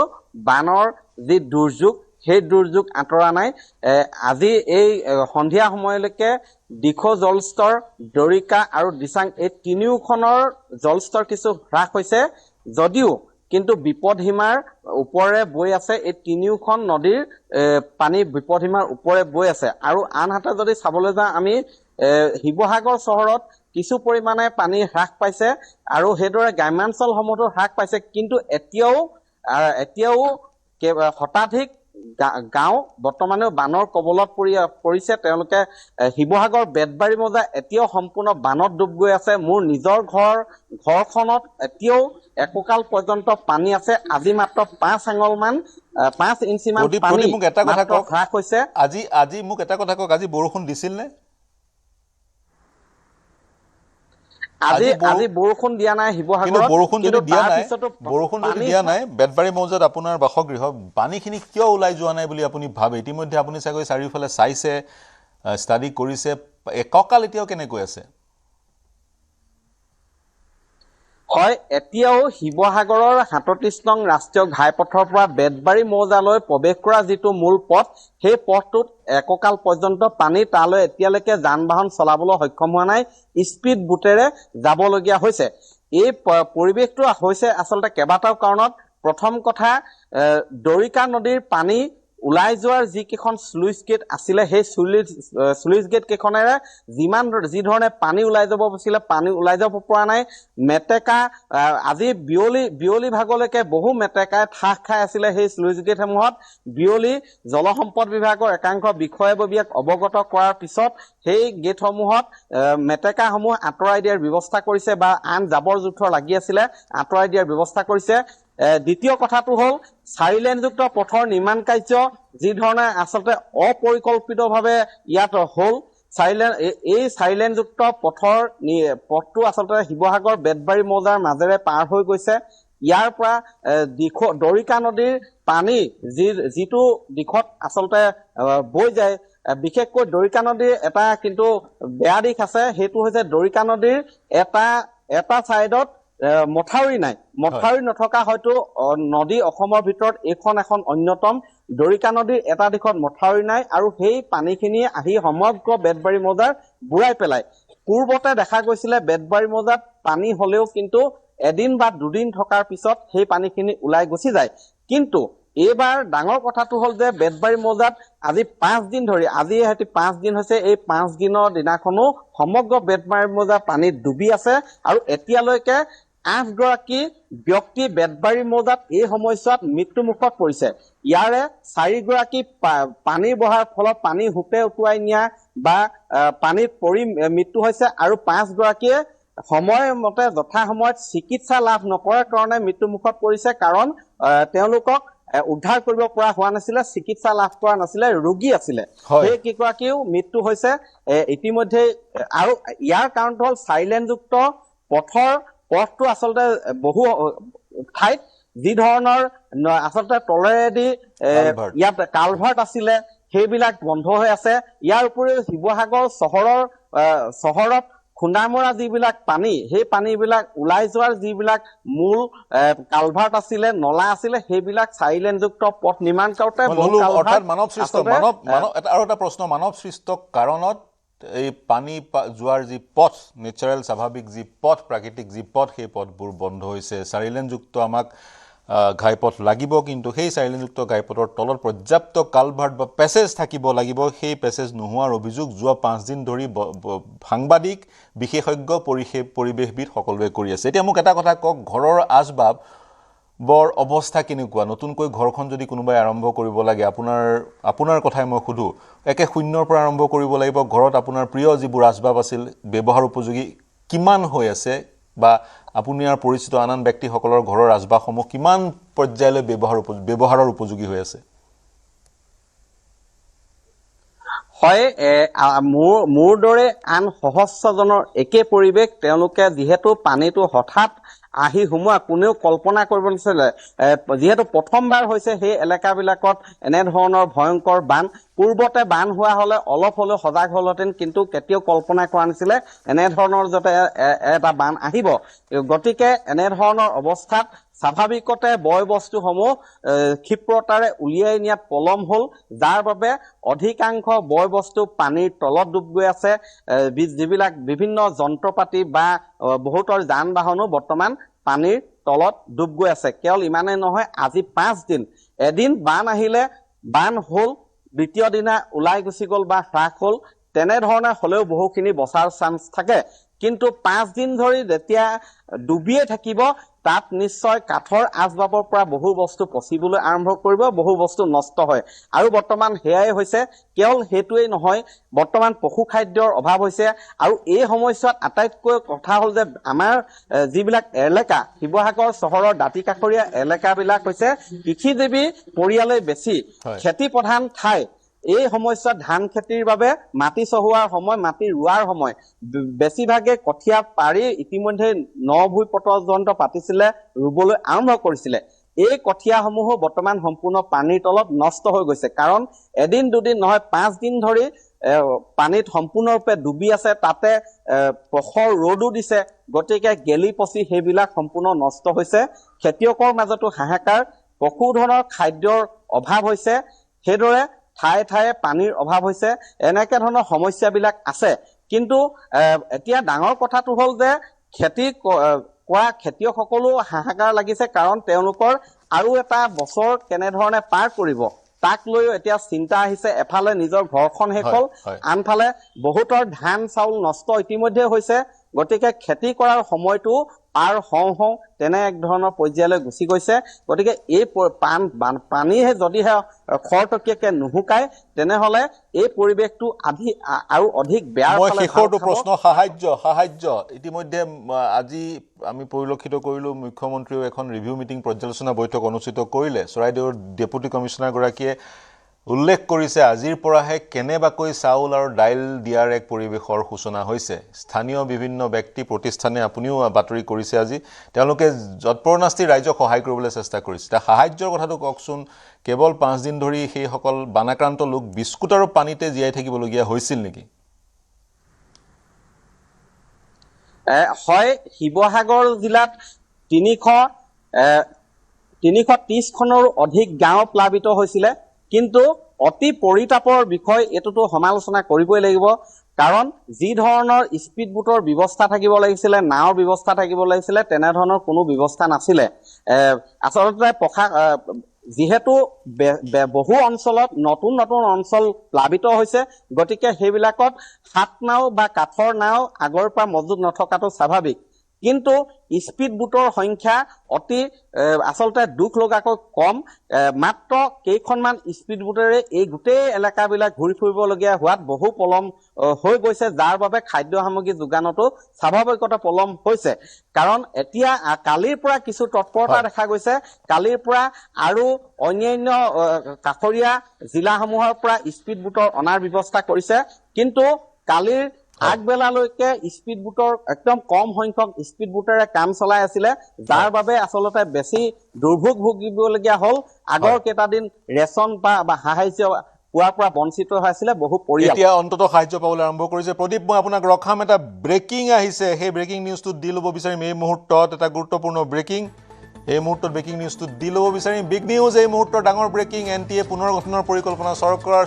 Speaker 4: বানৰ যি দুৰ্যোগ সেই দুৰ্যোগ আঁতৰা নাই আজি এই সন্ধিয়া সময়লৈকে দিখৌ জলস্তৰ দৰিকা আৰু দিচাং এই তিনিওখনৰ জলস্তৰ কিছু হ্ৰাস হৈছে যদিও কিন্তু বিপদসীমাৰ ওপৰে বৈ আছে এই তিনিওখন নদীৰ পানী বিপদসীমাৰ ওপৰে বৈ আছে আৰু আনহাতে যদি চাবলৈ যাওঁ আমি শিৱসাগৰ চহৰত কিছু পৰিমাণে পানী হ্ৰাস পাইছে আৰু হেদৰে গ্ৰামাঞ্চলসমূহতো হ্ৰাস পাইছে কিন্তু এতিয়াও শতাধিক গাঁও বৰ্তমানেও বানৰ কবলত পৰিছে তেওঁলোকে শিৱসাগৰ বেতবাৰী মৌজা এতিয়াও সম্পূৰ্ণ বানত ডুব গৈ আছে মোৰ নিজৰ ঘৰখনত এতিয়াও এককাল পৰ্যন্ত পানী আছে আজি মাত্ৰ 5 ইঞ্চি মান পানী
Speaker 1: মোক এটা কথা কওক
Speaker 4: হ্ৰাস হৈছে
Speaker 1: আজি মোক এটা কথা কওক আজি বৰষুণ দিছিল নে
Speaker 4: আজি বৰষুণ দিয়া নাই শিৱসাগৰত
Speaker 1: বৰষুণ যদি দিয়া নাই বেতবাৰী মৌজাত আপোনাৰ বাসগৃহ পানীখিনি কিয় ওলাই যোৱা নাই বুলি আপুনি ভাবে ইতিমধ্যে আপুনি চাগৈ চাৰিওফালে চাইছে ষ্টাডি কৰিছে এককাল এতিয়াও কেনেকৈ আছে
Speaker 4: হয় এতিয়াও শিৱসাগৰৰ ৩৭ নং ৰাষ্ট্ৰীয় ঘাইপথৰ পৰা বেতবাৰী মৌজালৈ প্ৰৱেশ কৰা যিটো মূল পথ সেই পথটোত এককাল পৰ্যন্ত পানী তালৈ এতিয়ালৈকে যান বাহন চলাবলৈ সক্ষম হোৱা নাই স্পীড বুটেৰে যাবলগীয়া হৈছে এই পৰিৱেশটো হৈছে আচলতে কেইবাটাও কাৰণত প্ৰথম কথা দৰিকা নদীৰ পানী ওলাই যোৱাৰ যিকেইখন স্লুইচ গেট আছিলে সেই স্লুইচ গেট কেইখনেৰে যি ধৰণে পানী ওলাই যাব পাৰিছিলে পানী ওলাই যাব পৰা নাই মেটেকা আজি বিয়লি ভাগলৈকে বহু মেটেকাই ঠাহ খাই আছিলে সেই স্লুইচ গেটসমূহত বিয়লি জলসম্পদ বিভাগৰ একাংশ বিষয়ববীয়াক অৱগত কৰাৰ পিছত সেই গেটসমূহত মেটেকাসমূহ আঁতৰাই দিয়াৰ ব্যৱস্থা কৰিছে বা আন জাবৰ জোথৰ লাগি আছিলে আঁতৰাই দিয়াৰ ব্যৱস্থা কৰিছে দ্বিতীয় কথাটো হল 4 লেনযুক্ত পথৰ নিৰ্মাণ কাৰ্য যি ধৰণে আচলতে অপৰিকল্পিতভাৱে ইয়াত হল 4 লেনযুক্ত পথটো আচলতে শিৱসাগৰ বেতবাৰী মৌজাৰ মাজেৰে পাৰ হৈ গৈছে ইয়াৰ পৰা দৰিকা নদীৰ পানী যিটো দিশত আচলতে বৈ যায়, বিশেষকৈ দৰিকা নদীৰ এটা কিন্তু বেয়া দিশ আছে, সেইটো হৈছে দৰিকা নদীৰ এটা চাইডত মথাউৰি নাই। মথাউৰি নথকা হয়তো নদী অসমৰ ভিতৰত এইখন এখন অন্যতম। দৰিকা নদীৰ এটা দিশত মথাউৰি নাই আৰু সেই পানীখিনি আহি সমগ্ৰ বেতবাৰী মৌজাৰ বুৰাই পেলায়। পূৰ্বতে দেখা গৈছিলে বেতবাৰী মৌজাত পানী হলেও কিন্তু এদিন বা দুদিন থকাৰ পিছত সেই পানীখিনি ওলাই গুচি যায়। কিন্তু এইবাৰ ডাঙৰ কথাটো হ'ল যে বেতবাৰী মৌজাত আজি 5 দিন ধৰি, আজি এহেঁতি 5 দিন হৈছে, এই 5 দিনৰ দিনাখনো সমগ্ৰ বেতবাৰী মৌজা পানীত ডুবি আছে আৰু এতিয়ালৈকে 8 গৰাকী ব্যক্তি বেতবাৰী মৌজাত এই সময়ছোৱাত মৃত্যুমুখত পৰিছে। ইয়াৰে 4 গৰাকী পানীৰ বহাৰ ফলত পানী হুপে উটুৱাই নিয়া বা পানীত পৰি মৃত্যু হৈছে আৰু 5 গৰাকীয়ে সময়মতে যথা সময়ত চিকিৎসা লাভ নকৰাৰ কাৰণে মৃত্যুমুখত পৰিছে, কাৰণ তেওঁলোকক উদ্ধাৰ কৰিব পৰা হোৱা নাছিলে, চিকিৎসা লাভ কৰা নাছিলে, ৰোগী আছিলে। সেই কেইগৰাকীও মৃত্যু হৈছে ইতিমধ্যে। আৰু ইয়াৰ কাৰণটো হ'ল চাইলেনযুক্ত পথটো আচলতে বহু ঠাইত যি ধৰণৰ আচলতে তলেৰেদি ইয়াত কালভাৰ্ট আছিলে সেইবিলাক বন্ধ হৈ আছে। ইয়াৰ উপৰিও শিৱসাগৰ চহৰত খুন্দামৰা যিবিলাক পানী, সেই পানীবিলাক ওলাই যোৱাৰ যিবিলাক মূল কালভাৰ্ট আছিলে, নলা আছিলে, সেইবিলাক চাৰিলেনযুক্ত পথ নিৰ্মাণ কৰোঁতে
Speaker 1: আৰু এটা প্ৰশ্ন, মানৱ সৃষ্ট কাৰণত এই পানী যোৱাৰ যি পথ, নেচাৰেল স্বাভাৱিক যি পথ, প্ৰাকৃতিক যি পথ, সেই পথবোৰ বন্ধ হৈছে। 4 লেনযুক্ত আমাক ঘাইপথ লাগিব, কিন্তু সেই 4 লেনযুক্ত ঘাইপথৰ তলত পৰ্যাপ্ত কালভাৰ্ট বা পেছেজ থাকিব লাগিব। সেই পেছেজ নোহোৱাৰ অভিযোগ যোৱা 5 দিন ধৰি সাংবাদিক, বিশেষজ্ঞ, পৰিৱেশবিদ সকলোৱে কৰি আছে। এতিয়া মোক এটা কথা কওক, ঘৰৰ আচবাব বৰ অৱস্থা কেনেকুৱা? নতুনকৈ ঘৰখন যদি কোনোবাই আৰম্ভ কৰিব লাগে, আপোনাৰ কথাই মই সোধোঁ, একে শূন্যৰ পৰা আৰম্ভ কৰিব লাগিব। ঘৰত আপোনাৰ প্ৰিয় যিবোৰ আচবাব আছিল ব্যৱহাৰ উপযোগী কিমান হৈ আছে, বা আপোনাৰ পৰিচিত আন আন ব্যক্তিসকলৰ ঘৰৰ আচবাবসমূহ কিমান পৰ্যায়লৈ ব্যৱহাৰৰ উপযোগী হৈ আছে?
Speaker 4: হয়, মোৰ দৰে আন সহস্ৰজনৰ একে পৰিৱেশ। তেওঁলোকে যিহেতু পানীটো হঠাৎ আহি সোমোৱা কোনেও কল্পনা কৰিব নাছিলে। যিহেতু প্ৰথমবাৰ হৈছে সেই এলেকাবিলাকত এনেধৰণৰ ভয়ংকৰ বান। পূৰ্বতে বান হোৱা হলে অলপ হলেও সজাগ হলহেঁতেন, কিন্তু কেতিয়াও কল্পনা কৰা নাছিলে এনেধৰণৰ যাতে এটা বান আহিব। গতিকে এনেধৰণৰ অৱস্থাত স্বাভাৱিকতে বয় বস্তুসমূহ ক্ষিপ্ৰতাৰে উলিয়াই নিয়াত পলম হ'ল, যাৰ বাবে অধিকাংশ বয় বস্তু পানীৰ তলত ডুব গৈ আছে। যিবিলাক বিভিন্ন যন্ত্ৰপাতি বা বহুতৰ যান বাহনো বৰ্তমান পানীৰ তলত ডুব গৈ আছে। কেৱল ইমানেই নহয়, আজি 5 দিন, এদিন বান আহিলে বান হ'ল, দ্বিতীয় দিনা ওলাই গুচি গ'ল বা হ্ৰাস হ'ল, তেনেধৰণে হলেও বহুখিনি বচাৰ চান্স থাকে। কিন্তু 5 দিন ধৰি যেতিয়া ডুবিয়ে থাকিব, তাত নিশ্চয় কাঠৰ আচবাবৰ পৰা বহু বস্তু পচিবলৈ আৰম্ভ কৰিব, বহু বস্তু নষ্ট হয়। আৰু বৰ্তমান সেয়াই হৈছে। কেৱল সেইটোৱেই নহয়, বৰ্তমান পশু খাদ্যৰ অভাৱ হৈছে। আৰু এই সময়ছোৱাত আটাইতকৈ কথা হ'ল যে আমাৰ যিবিলাক এলেকা, শিৱসাগৰ চহৰৰ দাঁতিকাষৰীয়া এলেকাবিলাক হৈছে কৃষিজীৱী পৰিয়ালে বেছি, খেতি প্ৰধান ঠাই। এই সময়ছোৱাত ধান খেতিৰ বাবে মাটি চহোৱাৰ সময়, মাটি ৰোৱাৰ সময়। বেছিভাগে কঠীয়া পাৰি ইতিমধ্যে 9 ভুঁই যন্ত্ৰ পাতিছিলে, ৰুবলৈ আৰম্ভ কৰিছিলে। এই কঠীয়াসমূহো বৰ্তমান সম্পূৰ্ণ পানীৰ তলত নষ্ট হৈ গৈছে, কাৰণ এদিন দুদিন নহয় 5 দিন ধৰি পানীত সম্পূৰ্ণৰূপে ডুবি আছে। তাতে প্ৰখৰ ৰ'দো দিছে, গতিকে গেলি পচি সেইবিলাক সম্পূৰ্ণ নষ্ট হৈছে। খেতিয়কৰ মাজতো হাহাকাৰ, পশুধনৰ খাদ্যৰ অভাৱ হৈছে, সেইদৰে ঠায়ে ঠায়ে পানীৰ অভাৱ হৈছে। এনেকে ধৰণৰ সমস্যাবিলাক আছে। কিন্তু এতিয়া ডাঙৰ কথাটো হ'ল যে খেতি কৰা খেতিয়কসকলো হাহাকাৰ লাগিছে, কাৰণ তেওঁলোকৰ আৰু এটা বছৰ কেনেধৰণে পাৰ কৰিব তাক লৈও এতিয়া চিন্তা আহিছে। এফালে নিজৰ ঘৰখন শেষ হ'ল, আনফালে বহুতৰ ধান চাউল নষ্ট ইতিমধ্যে হৈছে। গতিকে খেতি কৰাৰ সময়টো পাৰ হওঁ তেনে এক ধৰণৰ পৰ্যায়লৈ গুচি গৈছে। গতিকে এই পানীহে যদিহে খৰতকীয়াকে নুশুকায়, তেনেহলে এই পৰিৱেশটো আৰু অধিক বেয়াৰ ফালে
Speaker 1: শেষৰটো প্ৰশ্ন, সাহায্য ইতিমধ্যে আজি আমি পৰিলক্ষিত কৰিলোঁ, মুখ্যমন্ত্ৰীও এখন ৰিভিউ মিটিং, পৰ্যালোচনা বৈঠক অনুষ্ঠিত কৰিলে। চৰাইদেউৰ ডেপুটি কমিশ্যনাৰগৰাকীয়ে উল্লেখ কৰিছে আজিৰ পৰাহে কেনেবাকৈ চাউল আৰু দাইল দিয়াৰ এক পৰিৱেশৰ সূচনা হৈছে স্থানীয় বিভিন্ন ব্যক্তি প্ৰতিষ্ঠানে আপুনিও বাতৰি কৰিছে আজি তেওঁলোকে যৎপৰোনাস্তি ৰাইজক সহায় কৰিবলৈ চেষ্টা কৰিছে তা সাহায্যৰ কথাটো কওকচোন কেৱল 5 দিন ধৰি সেই সকল বানাক্ৰান্ত লোক বিস্কুট আৰু পানীতে জীয়াই থাকিবলগীয়া হৈছিল নেকি
Speaker 4: হয় শিৱসাগৰ জিলাত 330 খনৰ অধিক গাঁও প্লাবিত হৈছিলে কিন্তু অতি পৰিতাপৰ বিষয় এটোটো সমালোচনা কৰিবই লাগিব কাৰণ যি ধৰণৰ স্পিড বুটৰ ব্যৱস্থা থাকিব লাগিছিল নাওৰ ব্যৱস্থা থাকিব লাগিছিল তেনে ধৰণৰ কোনো ব্যৱস্থা নাছিলে আসলতে যেহেতু বহু অঞ্চলত নতুন নতুন অঞ্চল প্লাবিত হৈছে গতিকে হেবিলাকত হাত নাও বা কাঠৰ নাও আগৰ পৰা মজুদ নথকাটো স্বাভাৱিক কিন্তু স্পিড বুটৰ সংখ্যা অতি আসলতে দুখ লগাকৈ কম মাত্ৰ কেইখনমান স্পিড বুটেৰে এই গোটেই এলেকাবিলাক ঘূৰি ফুৰিবলগীয়া হোৱাত বহু পলম হৈ গৈছে যাৰ বাবে খাদ্য সামগ্ৰী যোগানতো স্বাভাৱিকতা পলম হৈছে কাৰণ এতিয়া কালিৰ পৰা কিছু তৎপৰতা দেখা গৈছে কালিৰ পৰা আৰু অন্যান্য কাষৰীয়া জিলাসমূহৰ পৰা স্পিড বুটৰ অনাৰ ব্যৱস্থা কৰিছে কিন্তু কালিৰ আগবেলালৈকে স্পিড বুটৰ একদম কম সংখ্যক স্পিড বুটেৰে কাম চলাই আছিল যাৰ বাবে আসলতে বেছি দুৰ্ভোগ ভুগিবলগীয়া হল আগৰ কেইটা দিন ৰেচন বা সাহায্য পোৱাৰ পৰা বঞ্চিত হৈছিল বহু পৰিয়াল
Speaker 1: এতিয়া অন্তত সাহায্য পাবলৈ আৰম্ভ কৰিছে প্ৰদীপ মই আপোনাক ৰখাম এটা ব্ৰেকিং আহিছে সেই ব্ৰেকিং নিউজটো দি ল'ব বিচাৰিম এই মুহূৰ্তত এটা গুৰুত্বপূৰ্ণ ব্ৰেকিং এই মুহূৰ্তত ব্ৰেকিং নিউজটো দি ল'ব বিচাৰিম বিগ নিউজ এই মুহূৰ্তৰ ডাঙৰ ব্ৰেকিং এনটিএ পুনৰ গঠনৰ পৰিকল্পনা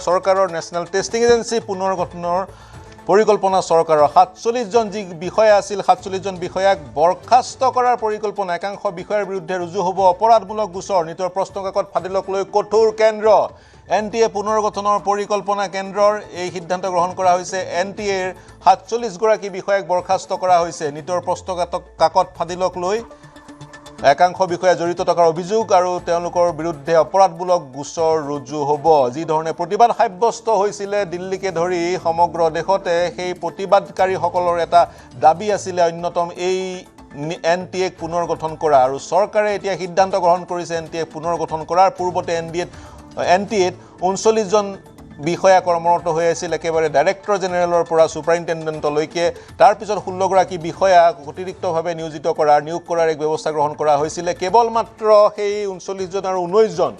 Speaker 1: চৰকাৰৰ নেশ্যনেল টেষ্টিং এজেন্সি পুনৰ গঠনৰ পৰিকল্পনা চৰকাৰৰ 47 জন যি বিষয়া আছিল 47 জন বিষয়াক বৰখাস্ত কৰাৰ পৰিকল্পনা একাংশ বিষয়াৰ বিৰুদ্ধে ৰুজু হ'ব অপৰাধমূলক গোচৰ নিতৰ প্ৰশ্নকাকত ফাদিলক লৈ কঠোৰ কেন্দ্ৰ এনটিএ পুনৰ গঠনৰ পৰিকল্পনা কেন্দ্ৰৰ এই সিদ্ধান্ত গ্ৰহণ কৰা হৈছে এনটিএৰ 47 গৰাকী বিষয়াক বৰখাস্ত কৰা হৈছে নিতৰ প্ৰশ্নকাকত ফাদিলক লৈ একাংশ বিষয়া জড়িত থকাৰ অভিযোগ আৰু তেওঁলোকৰ বিৰুদ্ধে অপৰাধমূলক গোচৰ ৰুজু হ'ব যি ধৰণে প্ৰতিবাদ সাব্যস্ত হৈছিল দিল্লীকে ধৰি সমগ্ৰ দেশতে সেই প্ৰতিবাদকাৰীসকলৰ এটা দাবী আছিল অন্যতম এই এনটিএক পুনৰ গঠন কৰা আৰু চৰকাৰে এতিয়া সিদ্ধান্ত গ্ৰহণ কৰিছে এনটিএক পুনৰ গঠন কৰাৰ পূৰ্বতে এনটিএত 39 জন বিষয়া কৰ্মৰত হৈ আছিল একেবাৰে ডাইৰেক্টৰ জেনেৰেলৰ পৰা সুপাৰিনটেণ্ডেণ্টলৈকে তাৰ পিছত 16 গৰাকী বিষয়া অতিৰিক্তভাৱে নিয়োগ কৰাৰ এক ব্যৱস্থা গ্ৰহণ কৰা হৈছিল কেৱল মাত্ৰ সেই 39 জন আৰু 19 জন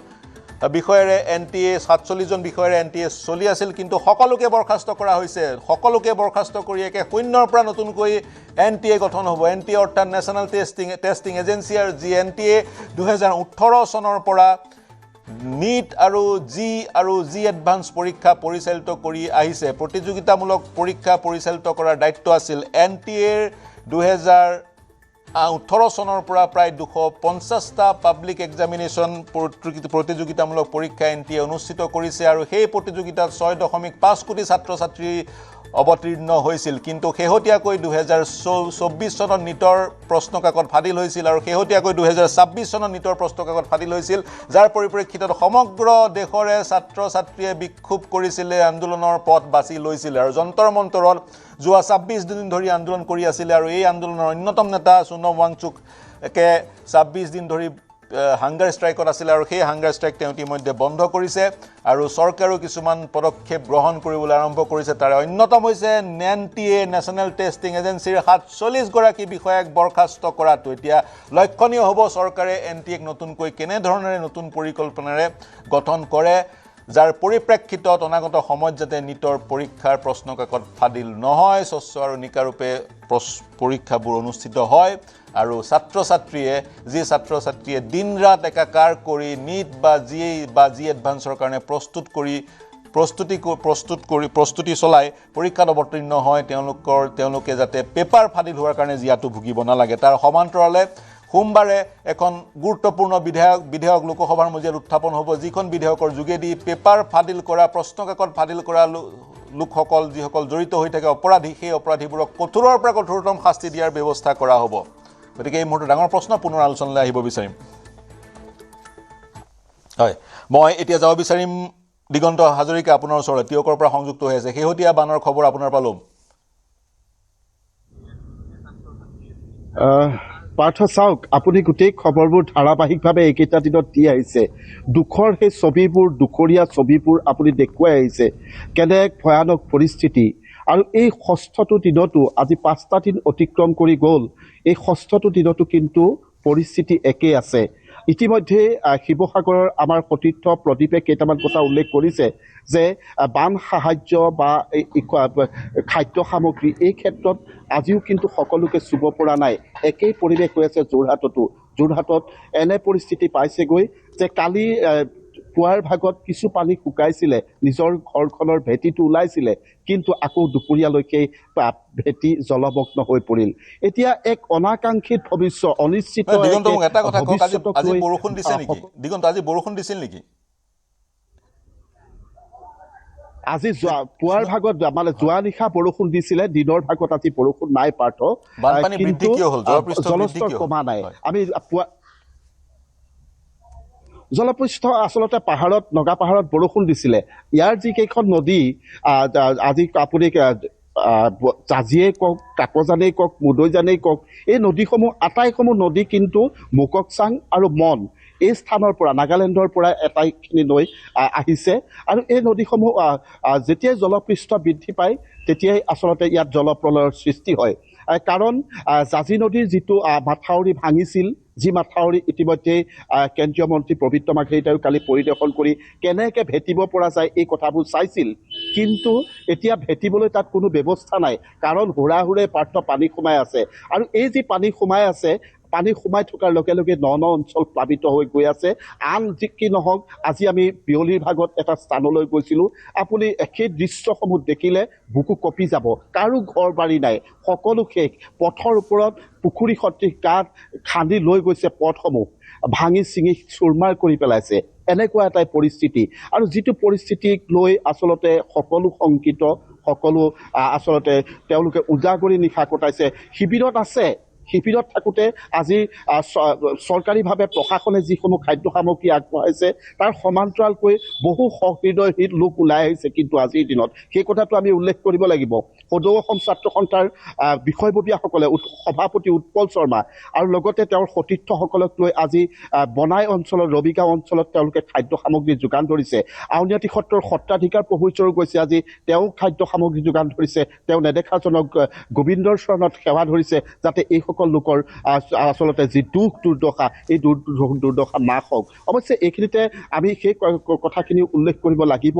Speaker 1: বিষয়াৰে এনটিএ 47 জন বিষয়াৰে এনটিএ চলি আছিল কিন্তু সকলোকে বৰখাস্ত কৰা হৈছে সকলোকে বৰখাস্ত কৰি একে শূন্যৰ পৰা নতুনকৈ এনটিএ গঠন হ'ব এনটিএ অৰ্থাৎ নেশ্যনেল টেষ্টিং এজেন্সি আৰু যি এনটিএ 2018 চনৰ পৰা নীট আৰু জি এডভান্স পৰীক্ষা পৰিচালিত কৰি আহিছে প্ৰতিযোগিতামূলক পৰীক্ষা পৰিচালিত কৰাৰ দায়িত্ব আছিল এনটিএৰ 2018 চনৰ পৰা প্ৰায় 250টা পাব্লিক এক্সামিনেশ্যন প্ৰতিযোগিতামূলক পৰীক্ষা এনটিএ অনুষ্ঠিত কৰিছে আৰু সেই প্ৰতিযোগিতাত 6.5 কোটি ছাত্ৰ ছাত্ৰী অৱতীৰ্ণ হৈছিল কিন্তু শেহতীয়াকৈ 2024 চনত নিটৰ প্ৰশ্নকাকত ফাদিল হৈছিল আৰু শেহতীয়াকৈ 2026 চনত নিটৰ প্ৰশ্নকাকত ফাদিল হৈছিল যাৰ পৰিপ্ৰেক্ষিতত সমগ্ৰ দেশৰে ছাত্ৰ ছাত্ৰীয়ে বিক্ষোভ কৰিছিল আন্দোলনৰ পথ বাছি লৈছিল আৰু যন্তৰ মন্তৰত যোৱা 26 দিন ধৰি আন্দোলন কৰি আছিল আৰু এই আন্দোলনৰ অন্যতম নেতা সোনম ৱাংচুক একে 26 দিন ধৰি হাংগাৰ ষ্ট্ৰাইকত আছিল আৰু সেই হাংগাৰ ষ্ট্ৰাইক তেওঁ ইতিমধ্যে বন্ধ কৰিছে আৰু চৰকাৰেও কিছুমান পদক্ষেপ গ্ৰহণ কৰিবলৈ আৰম্ভ কৰিছে তাৰে অন্যতম হৈছে এনটিএ নেশ্যনেল টেষ্টিং এজেন্সিৰ 47 গৰাকী বিষয়াক বৰখাস্ত কৰাটো এতিয়া লক্ষণীয় হ'ব চৰকাৰে এনটিএক নতুনকৈ কেনেধৰণেৰে নতুন পৰিকল্পনাৰে গঠন কৰে যাৰ পৰিপ্ৰেক্ষিতত অনাগত সময়ত যাতে নিটৰ পৰীক্ষাৰ প্ৰশ্নকাকত ফাদিল নহয় স্বচ্ছ আৰু নিকাৰূপে পৰীক্ষাবোৰ অনুষ্ঠিত হয় আৰু ছাত্ৰ ছাত্ৰীয়ে দিন ৰাত একাকাৰ কৰি নীট বা জি এডভান্সৰ কাৰণে প্ৰস্তুতি চলাই পৰীক্ষাত অৱতীৰ্ণ হয় তেওঁলোকে যাতে পেপাৰ ফাদিল হোৱাৰ কাৰণে জিয়াটো ভুগিব নালাগে তাৰ সমান্তৰালে সোমবাৰে এখন গুৰুত্বপূৰ্ণ বিধেয়ক লোকসভাৰ মজিয়াত উত্থাপন হ'ব যিখন বিধেয়কৰ যোগেদি পেপাৰ ফাদিল কৰা প্ৰশ্নকাকত ফাদিল কৰা লোকসকল যিসকল জড়িত হৈ থাকে অপৰাধী সেই অপৰাধীবোৰক কঠোৰৰ পৰা কঠোৰতম শাস্তি দিয়াৰ ব্যৱস্থা কৰা হ'ব গতিকে এই মুহূৰ্তত ডাঙৰ প্ৰশ্ন পুনৰ আলোচনালৈ আহিব বিচাৰিম হয় মই এতিয়া যাব বিচাৰিম দিগন্ত হাজৰিকা আপোনাৰ ওচৰত তিয়কৰ পৰা সংযুক্ত হৈ আছে শেহতীয়া বানৰ খবৰ আপোনাৰ পৰা ল'ম
Speaker 5: পাৰ্থ চাওক আপুনি গোটেই খবৰবোৰ ধাৰাবাহিকভাৱে এইকেইটা দিনত দি আহিছে দুখৰ সেই ছবিবোৰ দুখৰীয়া ছবিবোৰ আপুনি দেখুৱাই আহিছে কেনে ভয়ানক পৰিস্থিতি আৰু এই ষষ্ঠটো দিনতো আজি 5টা দিন অতিক্ৰম কৰি গ'ল এই ষষ্ঠটো দিনতো কিন্তু পৰিস্থিতি একেই আছে ইতিমধ্যে শিৱসাগৰৰ আমাৰ সতীৰ্থ প্ৰদীপে কেইটামান কথা উল্লেখ কৰিছে যে বান সাহায্য বা খাদ্য সামগ্ৰী এই ক্ষেত্ৰত আজিও কিন্তু সকলোকে চুব পৰা নাই একেই পৰিৱেশ হৈ আছে যোৰহাটত এনে পৰিস্থিতি পাইছেগৈ যে কালি পুৱাৰ ভাগত কিছু পানী শুকাইছিলে নিজৰ ঘৰখনৰ ভেটিটো ওলাইছিলে কিন্তু আকৌ দুপৰীয়ালৈকে ভেটি জলমগ্ন হৈ পৰিল এতিয়া এক অনাকাংক্ষিত ভৱিষ্যত অনিশ্চিত
Speaker 1: দিগন্ত মোক এটা কথা কওক আজি বৰষুণ দিছে নেকি দিগন্ত আজি বৰষুণ দিছিল নেকি
Speaker 5: আজি পুৱাৰ ভাগত মানে যোৱা নিশা বৰষুণ দিছিলে দিনৰ ভাগত আজি বৰষুণ নাই পাৰ্থ
Speaker 1: বানপানী বৃদ্ধি কিয় হ'ল
Speaker 5: জলস্তৰ কমা নাই আমি জলপৃষ্ঠ আচলতে পাহাৰত নগা পাহাৰত বৰষুণ দিছিলে ইয়াৰ যিকেইখন নদী আজি আপুনি জাজিয়ে কওক কাকজানেই কওক মুদৈজানেই কওক এই নদীসমূহ আটাইসমূহ নদী কিন্তু মোককচাং আৰু মন এই স্থানৰ পৰা নাগালেণ্ডৰ পৰা এটাইখিনি নৈ আহিছে আৰু এই নদীসমূহ যেতিয়াই জলপৃষ্ঠ বৃদ্ধি পায় তেতিয়াই আচলতে ইয়াত জলপ্ৰলয়ৰ সৃষ্টি হয় কাৰণ জাজি নদীৰ যিটো মাথাউৰি ভাঙিছিল যি মাথাউৰি ইতিমধ্যে কেন্দ্ৰীয় মন্ত্ৰী পবিত্ৰ মাঘেৰিটাইও কালি পৰিদৰ্শন কৰি কেনেকৈ ভেটিব পৰা যায় এই কথাবোৰ চাইছিল কিন্তু এতিয়া ভেটিবলৈ তাত কোনো ব্যৱস্থা নাই কাৰণ হুৰাহুৰে পাৰ্থ পানী সোমাই আছে আৰু এই যি পানী সোমাই আছে পানী সোমাই থকাৰ লগে লগে ন অঞ্চল প্লাবিত হৈ গৈ আছে আন যি কি নহওক আজি আমি বিয়লিৰ ভাগত এটা স্থানলৈ গৈছিলোঁ আপুনি সেই দৃশ্যসমূহ দেখিলে বুকু কঁপি যাব কাৰো ঘৰ বাৰী নাই সকলো শেষ পথৰ ওপৰত পুখুৰী সদৃশ গাঁত খান্দি লৈ গৈছে পথসমূহ ভাঙি চিঙি চুৰমাৰ কৰি পেলাইছে এনেকুৱা এটা পৰিস্থিতি আৰু যিটো পৰিস্থিতিক লৈ আচলতে সকলো শংকিত সকলো আচলতে তেওঁলোকে উজাগৰি নিশা কটাইছে শিবিৰত আছে শিবিৰত থাকোঁতে আজি চৰকাৰীভাৱে প্ৰশাসনে যিসমূহ খাদ্য সামগ্ৰী আগবঢ়াইছে তাৰ সমান্তৰালকৈ বহু সহৃদয় লোক ওলাই আহিছে কিন্তু আজিৰ দিনত সেই কথাটো আমি উল্লেখ কৰিব লাগিব সদৌ অসম ছাত্ৰ সন্থাৰ বিষয়ববীয়াসকলে সভাপতি উৎপল শৰ্মা আৰু লগতে তেওঁৰ সতীৰ্থসকলক লৈ আজি বনাই অঞ্চলৰ ৰবিগাঁও অঞ্চলত তেওঁলোকে খাদ্য সামগ্ৰী যোগান ধৰিছে আউনীআটী সত্ৰৰ সত্ৰাধিকাৰ প্ৰভুচৰো গৈছে আজি তেওঁ খাদ্য সামগ্ৰী যোগান ধৰিছে তেওঁ নেদেখাজনক গোবিন্দৰ চৰণত সেৱা ধৰিছে যাতে এইসকল লোকৰ আচলতে যি দুখ দুৰ্দশা এই দুৰ্দশা নাশ হওক অৱশ্যে এইখিনিতে আমি সেই কথাখিনি উল্লেখ কৰিব লাগিব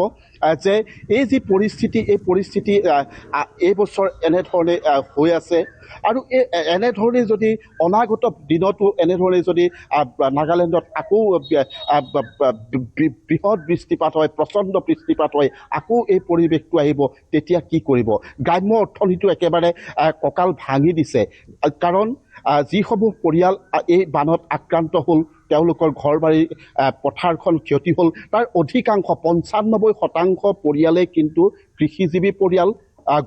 Speaker 5: যে এই যি পৰিস্থিতি এই পৰিস্থিতি এই বছৰ এনেধৰণে হৈ আছে আৰু এনেধৰণে যদি অনাগত দিনতো এনেধৰণে যদি নাগালেণ্ডত আকৌ বৃহৎ বৃষ্টিপাত হয় প্ৰচণ্ড বৃষ্টিপাত হয় আকৌ এই পৰিৱেশটো আহিব তেতিয়া কি কৰিব গ্ৰাম্য অৰ্থনীতিটো একেবাৰে কঁকাল ভাঙি দিছে কাৰণ যিসমূহ পৰিয়াল এই বানত আক্ৰান্ত হ'ল তেওঁলোকৰ ঘৰ বাৰী পথাৰখন ক্ষতি হ'ল তাৰ অধিকাংশ ৯৫% পৰিয়ালেই কিন্তু কৃষিজীৱী পৰিয়াল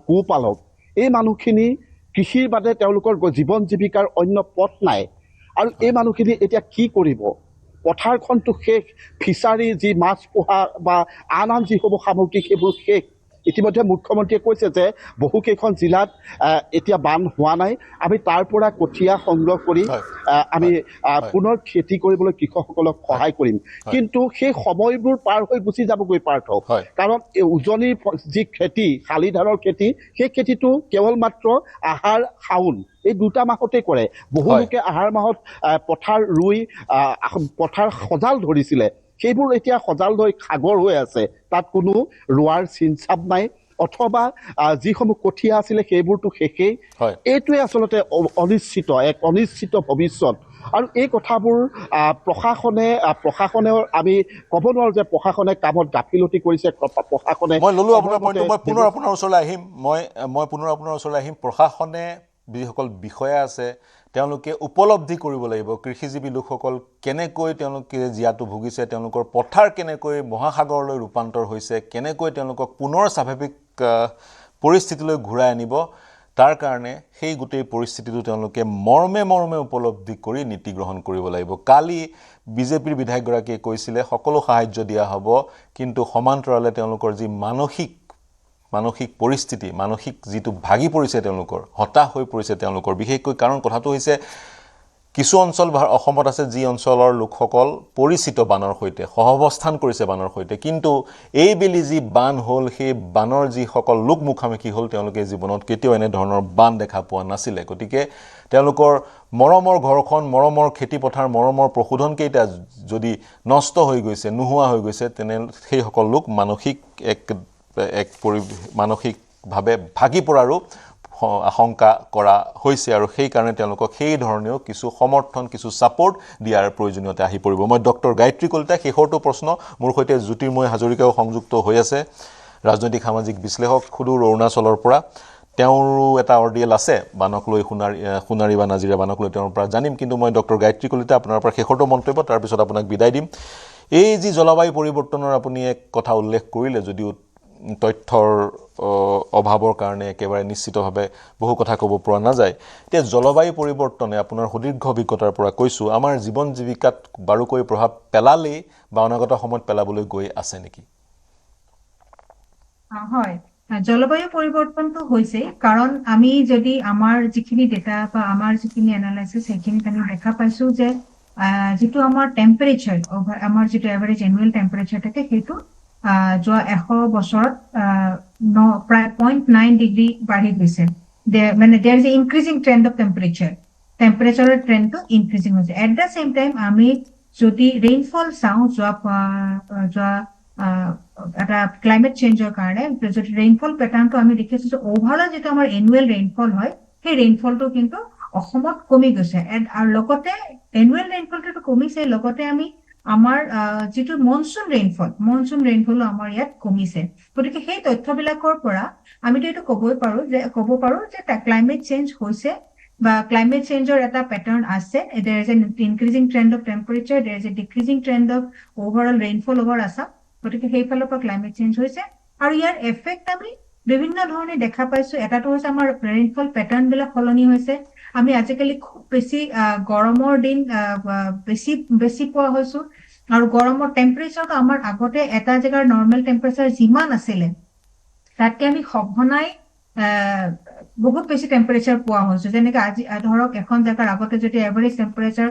Speaker 5: গোপালক এই মানুহখিনি কৃষিৰ বাদে তেওঁলোকৰ জীৱন জীৱিকাৰ অন্য পথ নাই আৰু এই মানুহখিনি এতিয়া কি কৰিব পথাৰখনটো শেষ ফিচাৰী যি মাছ পোহা বা আন যিসমূহ সামগ্ৰী সেইবোৰ শেষ ইতিমধ্যে মুখ্যমন্ত্ৰীয়ে কৈছে যে বহুকেইখন জিলাত এতিয়া বান হোৱা নাই আমি তাৰ পৰা কঠীয়া সংগ্ৰহ কৰি আমি পুনৰ খেতি কৰিবলৈ কৃষকসকলক সহায় কৰিম কিন্তু সেই সময়বোৰ পাৰ হৈ গুচি যাবগৈ পাৰ্থ কাৰণ উজনিৰ যি খেতি শালি ধানৰ খেতি সেই খেতিটো কেৱল মাত্ৰ আহাৰ শাওণ এই দুটা মাহতে কৰে বহু লোকে আহাৰ মাহত পথাৰ ৰুই পথাৰ সজাল ধৰিছিলে সেইবোৰ এতিয়া সজাল হৈ সাগৰ হৈ আছে তাত কোনো ৰোৱাৰ চিনচাপ নাই অথবা যিসমূহ কঠীয়া আছিলে সেইবোৰতো শেষেই এইটোৱে আচলতে এক অনিশ্চিত ভৱিষ্যত আৰু এই কথাবোৰ প্ৰশাসনেও আমি ক'ব নোৱাৰোঁ যে প্ৰশাসনে কামত গাফিলতি কৰিছে প্ৰশাসনে
Speaker 1: মই ল'লোঁ আপোনাৰ পইণ্টটো মই পুনৰ আপোনাৰ ওচৰলৈ আহিম মই পুনৰ আপোনাৰ ওচৰলৈ আহিম প্ৰশাসনে যিসকল বিষয়া আছে তেওঁলোকে উপলব্ধি কৰিব লাগিব কৃষিজীৱী লোকসকল কেনেকৈ তেওঁলোকে জীয়াটো ভুগিছে তেওঁলোকৰ পথাৰ কেনেকৈ মহাসাগৰলৈ ৰূপান্তৰ হৈছে কেনেকৈ তেওঁলোকক পুনৰ স্বাভাৱিক পৰিস্থিতিলৈ ঘূৰাই আনিব তাৰ কাৰণে সেই গোটেই পৰিস্থিতিটো তেওঁলোকে মৰ্মে উপলব্ধি কৰি নীতি গ্ৰহণ কৰিব লাগিব কালি বিজেপিৰ বিধায়কগৰাকীয়ে কৈছিলে সকলো সাহায্য দিয়া হ'ব কিন্তু সমান্তৰালে তেওঁলোকৰ যি মানসিক পৰিস্থিতি মানসিক যিটো ভাগি পৰিছে তেওঁলোকৰ হতাশ হৈ পৰিছে তেওঁলোকৰ বিশেষকৈ কাৰণ কথাটো হৈছে কিছু অঞ্চল অসমত আছে যি অঞ্চলৰ লোকসকল পৰিচিত বানৰ সৈতে সহাৱস্থান কৰিছে বানৰ সৈতে কিন্তু এইবেলি যি বান হ'ল সেই বানৰ যিসকল লোক মুখামুখি হ'ল তেওঁলোকে জীৱনত কেতিয়াও এনে ধৰণৰ বান দেখা পোৱা নাছিলে গতিকে তেওঁলোকৰ মৰমৰ ঘৰখন মৰমৰ খেতিপথাৰ মৰমৰ পশুধনকেইটা যদি নষ্ট হৈ গৈছে নোহোৱা হৈ গৈছে তেনে সেইসকল লোক মানসিকভাৱে ভাগি পৰাৰো আশংকা কৰা হৈছে আৰু সেই কাৰণে তেওঁলোকক সেই ধৰণেও কিছু সমৰ্থন কিছু সাপোৰ্ট দিয়াৰ প্ৰয়োজনীয়তা আহি পৰিব মই ডক্টৰ গায়ত্ৰী কলিতা শেষৰটো প্ৰশ্ন মোৰ সৈতে জ্যোতিৰ্ময় হাজৰিকাও সংযুক্ত হৈ আছে ৰাজনৈতিক সামাজিক বিশ্লেষক খুদুৰ অৰুণাচলৰ পৰা তেওঁৰো এটা অৰ্ডিয়েল আছে বানক লৈ সোণাৰী বা নাজিৰা বানক লৈ তেওঁৰ পৰা জানিম কিন্তু মই ডক্টৰ গায়ত্ৰী কলিতা আপোনাৰ পৰা শেষৰটো মন্তব্য তাৰ পিছত আপোনাক বিদায় দিম এই যি জলবায়ু পৰিৱৰ্তনৰ আপুনি এক কথা উল্লেখ কৰিলে যদিও তথ্যৰ অভাৱৰ কাৰণে একেবাৰে নিশ্চিতভাৱে বহু কথা ক'ব পৰা নাযায় এতিয়া জলবায়ু পৰিৱৰ্তনে আপোনাৰ সুদীৰ্ঘ অভিজ্ঞতাৰ পৰা কৈছোঁ আমাৰ জীৱন জীৱিকাত বাৰুকৈ প্ৰভাৱ পেলালেই বা অনাগত সময়ত পেলাবলৈ গৈ আছে নেকি
Speaker 2: হয় জলবায়ু পৰিৱৰ্তনটো হৈছে কাৰণ আমি যদি আমাৰ যিখিনি ডেটা বা আমাৰ যিখিনি এনালাইচিছ সেইখিনিত আমি দেখা পাইছো যে যিটো আমাৰ টেম্পাৰেচাৰ আমাৰ যিটো এভাৰেজ এনুৱেল টেম্পাৰেচাৰ থাকে সেইটো যোৱা 100 বছৰত প্ৰায় 0.9 ডিগ্ৰী বাঢ়ি গৈছে মানে there is a increasing trend of টেম্পাৰেচাৰৰ ট্ৰেণ্ডটো ইনক্ৰিজিং হৈছে এট দ্য চেম টাইম আমি যদি ৰেইনফল চাওঁ যোৱা এটা ক্লাইমেট চেঞ্জৰ কাৰণে যদি ৰেইনফল পেটাৰ্ণটো আমি দেখিছো যে অভাৰঅল যিটো আমাৰ এনুৱেল ৰেইনফল হয় সেই ৰেইনফলটো কিন্তু অসমত কমি গৈছে আৰু লগতে এনুৱেল ৰেইনফলটো কমিছে লগতে আমি আমাৰ যিটো মনসুন ৰেইনফলো আমাৰ ইয়াত কমিছে গতিকে সেই তথ্যবিলাকৰ পৰা আমিতো এইটো ক'ব পাৰো যে ক্লাইমেট চেঞ্জ হৈছে বা ক্লাইমেট চেঞ্জৰ এটা পেটাৰ্ণ আছে there is an increasing trend of temperature there is a decreasing trend of overall rainfall over Assam গতিকে সেই ফালৰ পৰা ক্লাইমেট চেঞ্জ হৈছে আৰু ইয়াৰ এফেক্ট আমি বিভিন্ন ধৰণে দেখা পাইছো এটাটো হৈছে আমাৰ ৰেইনফল পেটাৰ্ণ বিলাক সলনি হৈছে আমি আজিকালি খুব বেছি গৰমৰ দিন বেছি পোৱা হৈছো আৰু গৰমৰ টেম্পাৰেচাৰটো আমাৰ আগতে এটা জেগাৰ নৰ্মেল টেম্পাৰেচাৰ যিমান আছিলে তাতকে আমি সঘনাই বহুত বেছি টেম্পাৰেচাৰ পোৱা হৈছো যেনেকে আজি ধৰক এখন জেগাৰ আগতে যদি এভাৰেজ টেম্পাৰেচাৰ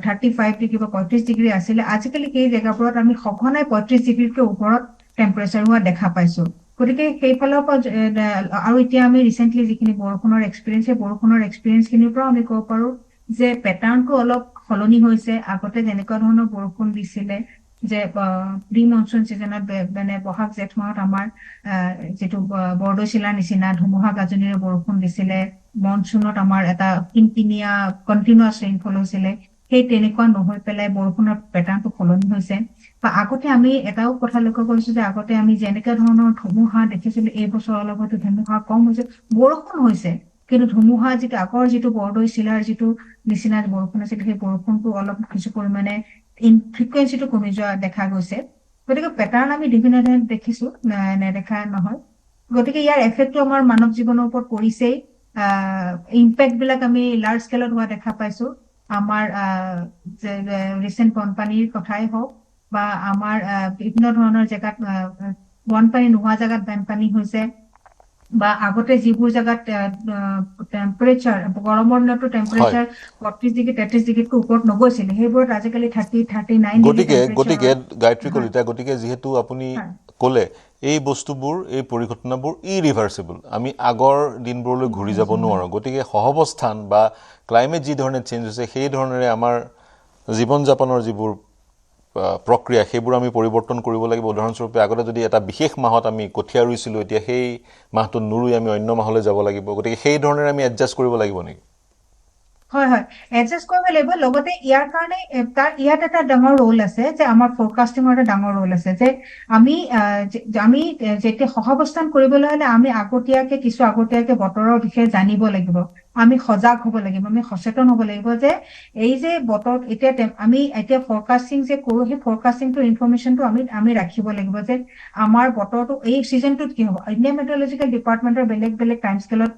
Speaker 2: 35 ডিগ্ৰী বা 35 ডিগ্ৰী আছিলে আজিকালি সেই জেগাবোৰত আমি সঘনাই 35 ডিগ্ৰীতকৈ ওপৰত টেম্পাৰেচাৰ হোৱা দেখা পাইছো গতিকে সেই ফালৰ পৰা আৰু এতিয়া আমি ৰিসেন্টলি যিখিনি বৰষুণৰ এক্সপিৰিয়েন্সখিনিৰ পৰা আমি ক'ব পাৰো যে পেটাৰ্ণটো অলপ সলনি হৈছে আগতে যেনেকুৱা ধৰণৰ বৰষুণ দিছিলে যে প্ৰি মনসুন সিজনত মানে বহাগ জেঠ মাহত আমাৰ যেটো বৰদৈচিলাৰ নিচিনা ধুমুহা গাজনিৰে বৰষুণ দিছিলে মনসুনত আমাৰ এটা কিনকিনিয়া কন্টিনিউয়াছ ৰেইনফল হৈছিলে সেই তেনেকুৱা নহয় পেলাই বৰষুণৰ পেটাৰ্ণটো সলনি হৈছে বা আগতে আমি এটাও কথা লক্ষ্য কৰিছো যে আগতে আমি যেনেকুৱা ধৰণৰ ধুমুহা দেখিছিলো এই বছৰ অলপ হয়তো ধুমুহা কম হৈছে বৰষুণ হৈছে কিন্তু ধুমুহা যিটো আগৰ যিটো বৰদৈচিলাৰ যিটো নিচিনা বৰষুণ আছিল সেই বৰষুণটো অলপ কিছু পৰিমাণে ফ্ৰিকুৱেঞ্চিটো কমি যোৱা দেখা গৈছে গতিকে পেটাৰ্ণ আমি বিভিন্ন ধৰণে দেখিছো নেদেখা নহয় গতিকে ইয়াৰ এফেক্টটো আমাৰ মানৱ জীৱনৰ ওপৰত পৰিছেই ইম্পেক্ট বিলাক আমি লাৰ্জ স্কেলত হোৱা দেখা পাইছো আমাৰ ৰিসেন্ট বানপানীৰ কথাই হওক বা আমাৰ বিভিন্ন ধৰণৰ জেগাত বানপানী নোহোৱা জেগাত বানপানী হৈছে বা আগতে যিবোৰ জেগাত টেম্পাৰেচাৰ গৰমৰ দিনতো টেম্পাৰেচাৰ 35 ডিগ্ৰী 33 ডিগ্ৰীতকৈ ওপৰত নগৈছিলে সেইবোৰত আজিকালি 39
Speaker 1: গতিকে গায়ত্ৰী কলিতা গতিকে যেহেতু আপুনি ক'লে এই বস্তুবোৰ এই পৰিঘটনাবোৰ ইৰিভাৰ্সিবল আমি আগৰ দিনবোৰলৈ ঘূৰি যাব নোৱাৰো গতিকে সহাৱস্থান বা ক্লাইমেট যি ধৰণে চেঞ্জ হৈছে সেই ধৰণেৰে আমাৰ জীৱন যাপনৰ যিবোৰ প্ৰক্ৰিয়া সেইবোৰ আমি পৰিৱৰ্তন কৰিব লাগিব উদাহৰণস্বৰূপে আগতে যদি এটা বিশেষ মাহত আমি কঠিয়া ৰুইছিলো এতিয়া সেই মাহটো নুৰুই আমি অন্য মাহলৈ যাব লাগিব গতিকে সেই ধৰণেৰে আমি এডজাষ্ট কৰিব লাগিব নেকি
Speaker 2: হয় এডজাষ্ট কৰিব লাগিব লগতে ইয়াৰ কাৰণে ইয়াত এটা ডাঙৰ ৰোল আছে যে আমাৰ ফৰকাস্টিঙৰ এটা ডাঙৰ ৰোল আছে যে আমি যেতিয়া সহাৱস্থান কৰিবলৈ হলে আমি আগতীয়াকে বতৰৰ বিষয়ে জানিব লাগিব আমি সজাগ হ'ব লাগিব আমি সচেতন হ'ব লাগিব যে এই যে বতৰ আমি এতিয়া ফৰকাস্টিং যে কৰো সেই ফৰকাস্টিংটোৰ ইনফৰমেশ্যনটো আমি ৰাখিব লাগিব যে আমাৰ বতৰটো এই সিজনটোত কি হ'ব ইণ্ডিয়ান মেট্ৰলজিকেল ডিপাৰ্টমেণ্টৰ বেলেগ টাইম স্কেলত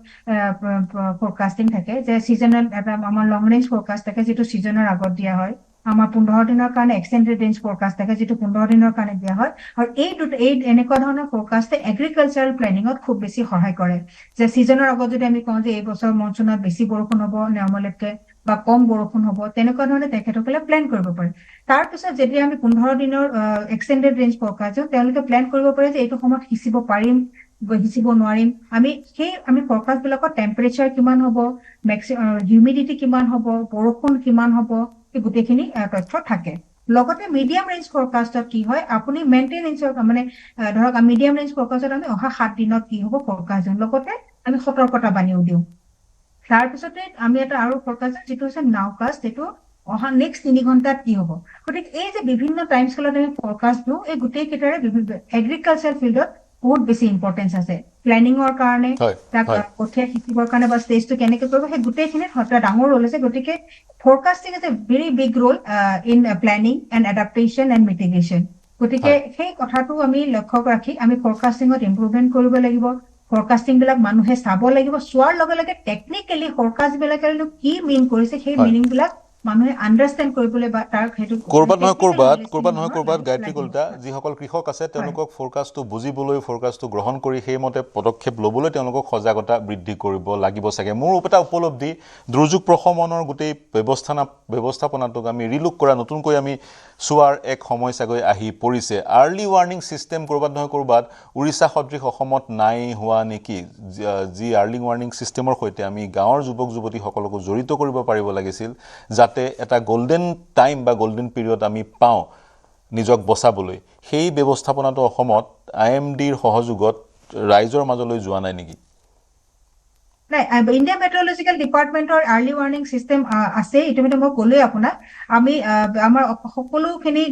Speaker 2: ফৰকাস্টিং থাকে যে সিজনেল এটা আমাৰ লং ৰেঞ্জ ফৰকাস্ট থাকে যিটো সিজনৰ আগত দিয়া হয় আমাৰ 15 দিনৰ কাৰণে এক্সটেণ্ডেড ৰেঞ্জ ফৰকাষ্ট থাকে যিটো 15 দিনৰ কাৰণে দিয়া হয় আৰু এই এনেকুৱা ধৰণৰ ফৰকাষ্টে এগ্ৰিকালচাৰেল প্লেনিঙত খুব বেছি সহায় কৰে যে ছিজনৰ আগত যদি আমি কওঁ যে এই বছৰ মনচুনত বেছি বৰষুণ হ'ব নৰ্মেলতকৈ বা কম বৰষুণ হ'ব তেনেকুৱা ধৰণে তেখেতসকলে প্লেন কৰিব পাৰে তাৰপিছত যেতিয়া আমি 15 দিনৰ এক্সটেণ্ডেড ৰেঞ্জ ফৰকাষ্ট দিওঁ তেওঁলোকে প্লেন কৰিব পাৰে যে এইটো সময়ত সিঁচিব পাৰিম সিঁচিব নোৱাৰিম আমি ফৰকাষ্ট বিলাকত টেম্পাৰেচাৰ কিমান হ'ব হিউমিডিটি কিমান হ'ব বৰষুণ কিমান হ'ব এই গোটেইখিনি তথ্য থাকে লগতে মিডিয়াম ৰেঞ্জ ফৰকাষ্টত কি হয় আপুনি মেইনটেনেন্সৰ মানে ধৰক মিডিয়াম ৰেঞ্জ ফৰকাষ্টত আমি অহা 7 দিনত কি হ'ব ফৰকাষ্ট দিওঁ লগতে আমি সতৰ্কতা বাণীও দিওঁ তাৰপিছতে আমি এটা আৰু ফৰকাষ্ট যিটো হৈছে নাওকাষ্ট এইটো অহা নেক্সট 3 ঘণ্টাত কি হ'ব গতিকে এই যে বিভিন্ন টাইম স্কেলত আমি ফৰকাষ্ট দিওঁ এই গোটেই কেইটাৰে এগ্ৰিকালচাৰ ফিল্ডত বহুত বেছি ইম্পৰ্টেঞ্চ আছে প্লেনিঙৰ কাৰণে তাক কঠীয়া সিঁচিবৰ কাৰণে বা ষ্টেজটো কেনেকে কৰিব সেই গোটেইখিনিত এটা ডাঙৰ ৰোল আছে গতিকে forecasting is a very big role in planning and adaptation and mitigation গতিকে সেই কথাটো আমি লক্ষ্য ৰাখি আমি ফৰকাষ্টিঙত ইম্প্ৰুভমেণ্ট কৰিব লাগিব ফৰকাষ্টিং বিলাক মানুহে চাব লাগিব চোৱাৰ লগে লগে টেকনিকেলি ফৰকাষ্ট বিলাকে কি মিন কৰিছে সেই মিনিং বিলাক মানুহে আণ্ডাৰষ্টেণ্ড কৰিবলৈ বা তাৰ সেইটো
Speaker 1: কৰবাত নহয় কৰবাত গায়ত্ৰী কলিতা যিসকল কৃষক আছে তেওঁলোকক ফৰকাষ্টটো বুজিবলৈ ফৰকাষ্টটো গ্ৰহণ কৰি সেইমতে পদক্ষেপ ল'বলৈ তেওঁলোকক সজাগতা বৃদ্ধি কৰিব লাগিব চাগে মোৰ এটা উপলব্ধি দুৰ্যোগ প্ৰশমনৰ গোটেই ব্যৱস্থাপনাটোক আমি ৰিলুক কৰা নতুনকৈ আমি চোৱাৰ এক সময় চাগৈ আহি পৰিছে আৰ্লি ৱাৰ্ণিং ছিষ্টেম কৰবাত নহয় কৰবাত উৰিষ্যা সদৃশ অসমত নাই হোৱা নেকি যি আৰ্লি ৱাৰ্ণিং ছিষ্টেমৰ সৈতে আমি গাঁৱৰ যুৱক যুৱতীসকলকো জড়িত কৰিব পাৰিব লাগিছিল যাতে এটা গোল্ডেন টাইম বা গোল্ডেন পিৰিয়ড আমি পাওঁ নিজক বচাবলৈ সেই ব্যৱস্থাপনাটো অসমত IMDৰ সহযোগত ৰাইজৰ মাজলৈ যোৱা নাই নেকি
Speaker 2: নাই ইণ্ডিয়া মেট্ৰলজিকেল ডিপাৰ্টমেণ্টৰ আৰ্লি ৱাৰ্ণিং ছিষ্টেম আছে ইতিমধ্যে মই ক'লোৱে আপোনাক আমি আমাৰ সকলোখিনি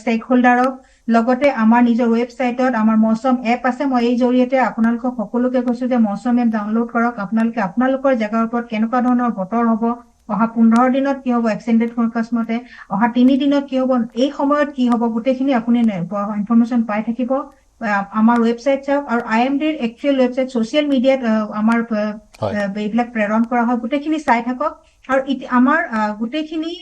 Speaker 2: ষ্টেক হোল্ডাৰক লগতে আমাৰ নিজৰ ৱেবছাইটত আমাৰ মৌচম এপ আছে মই এই জৰিয়তে আপোনালোকক সকলোকে কৈছো যে মৌচম এপ ডাউনলোড কৰক আপোনালোকৰ জেগাৰ ওপৰত কেনেকুৱা ধৰণৰ বতৰ হ'ব অহা 15 দিনত কি হ'ব এক্সটেণ্ডেড ফৰকাষ্ট মতে অহা 3 দিনত কি হ'ব এই সময়ত কি হ'ব গোটেইখিনি আপুনি ইনফৰমেশ্যন পাই থাকিব আমাৰ ৱেবছাইট চাওক আৰু IMDৰ একচুৱেল ৱেবছাইট ছ'চিয়েল মিডিয়াত আমাৰ এইবিলাক প্ৰেৰণ কৰা হয় গোটেইখিনি চাই থাকক আৰু আমাৰ গোটেইখিনি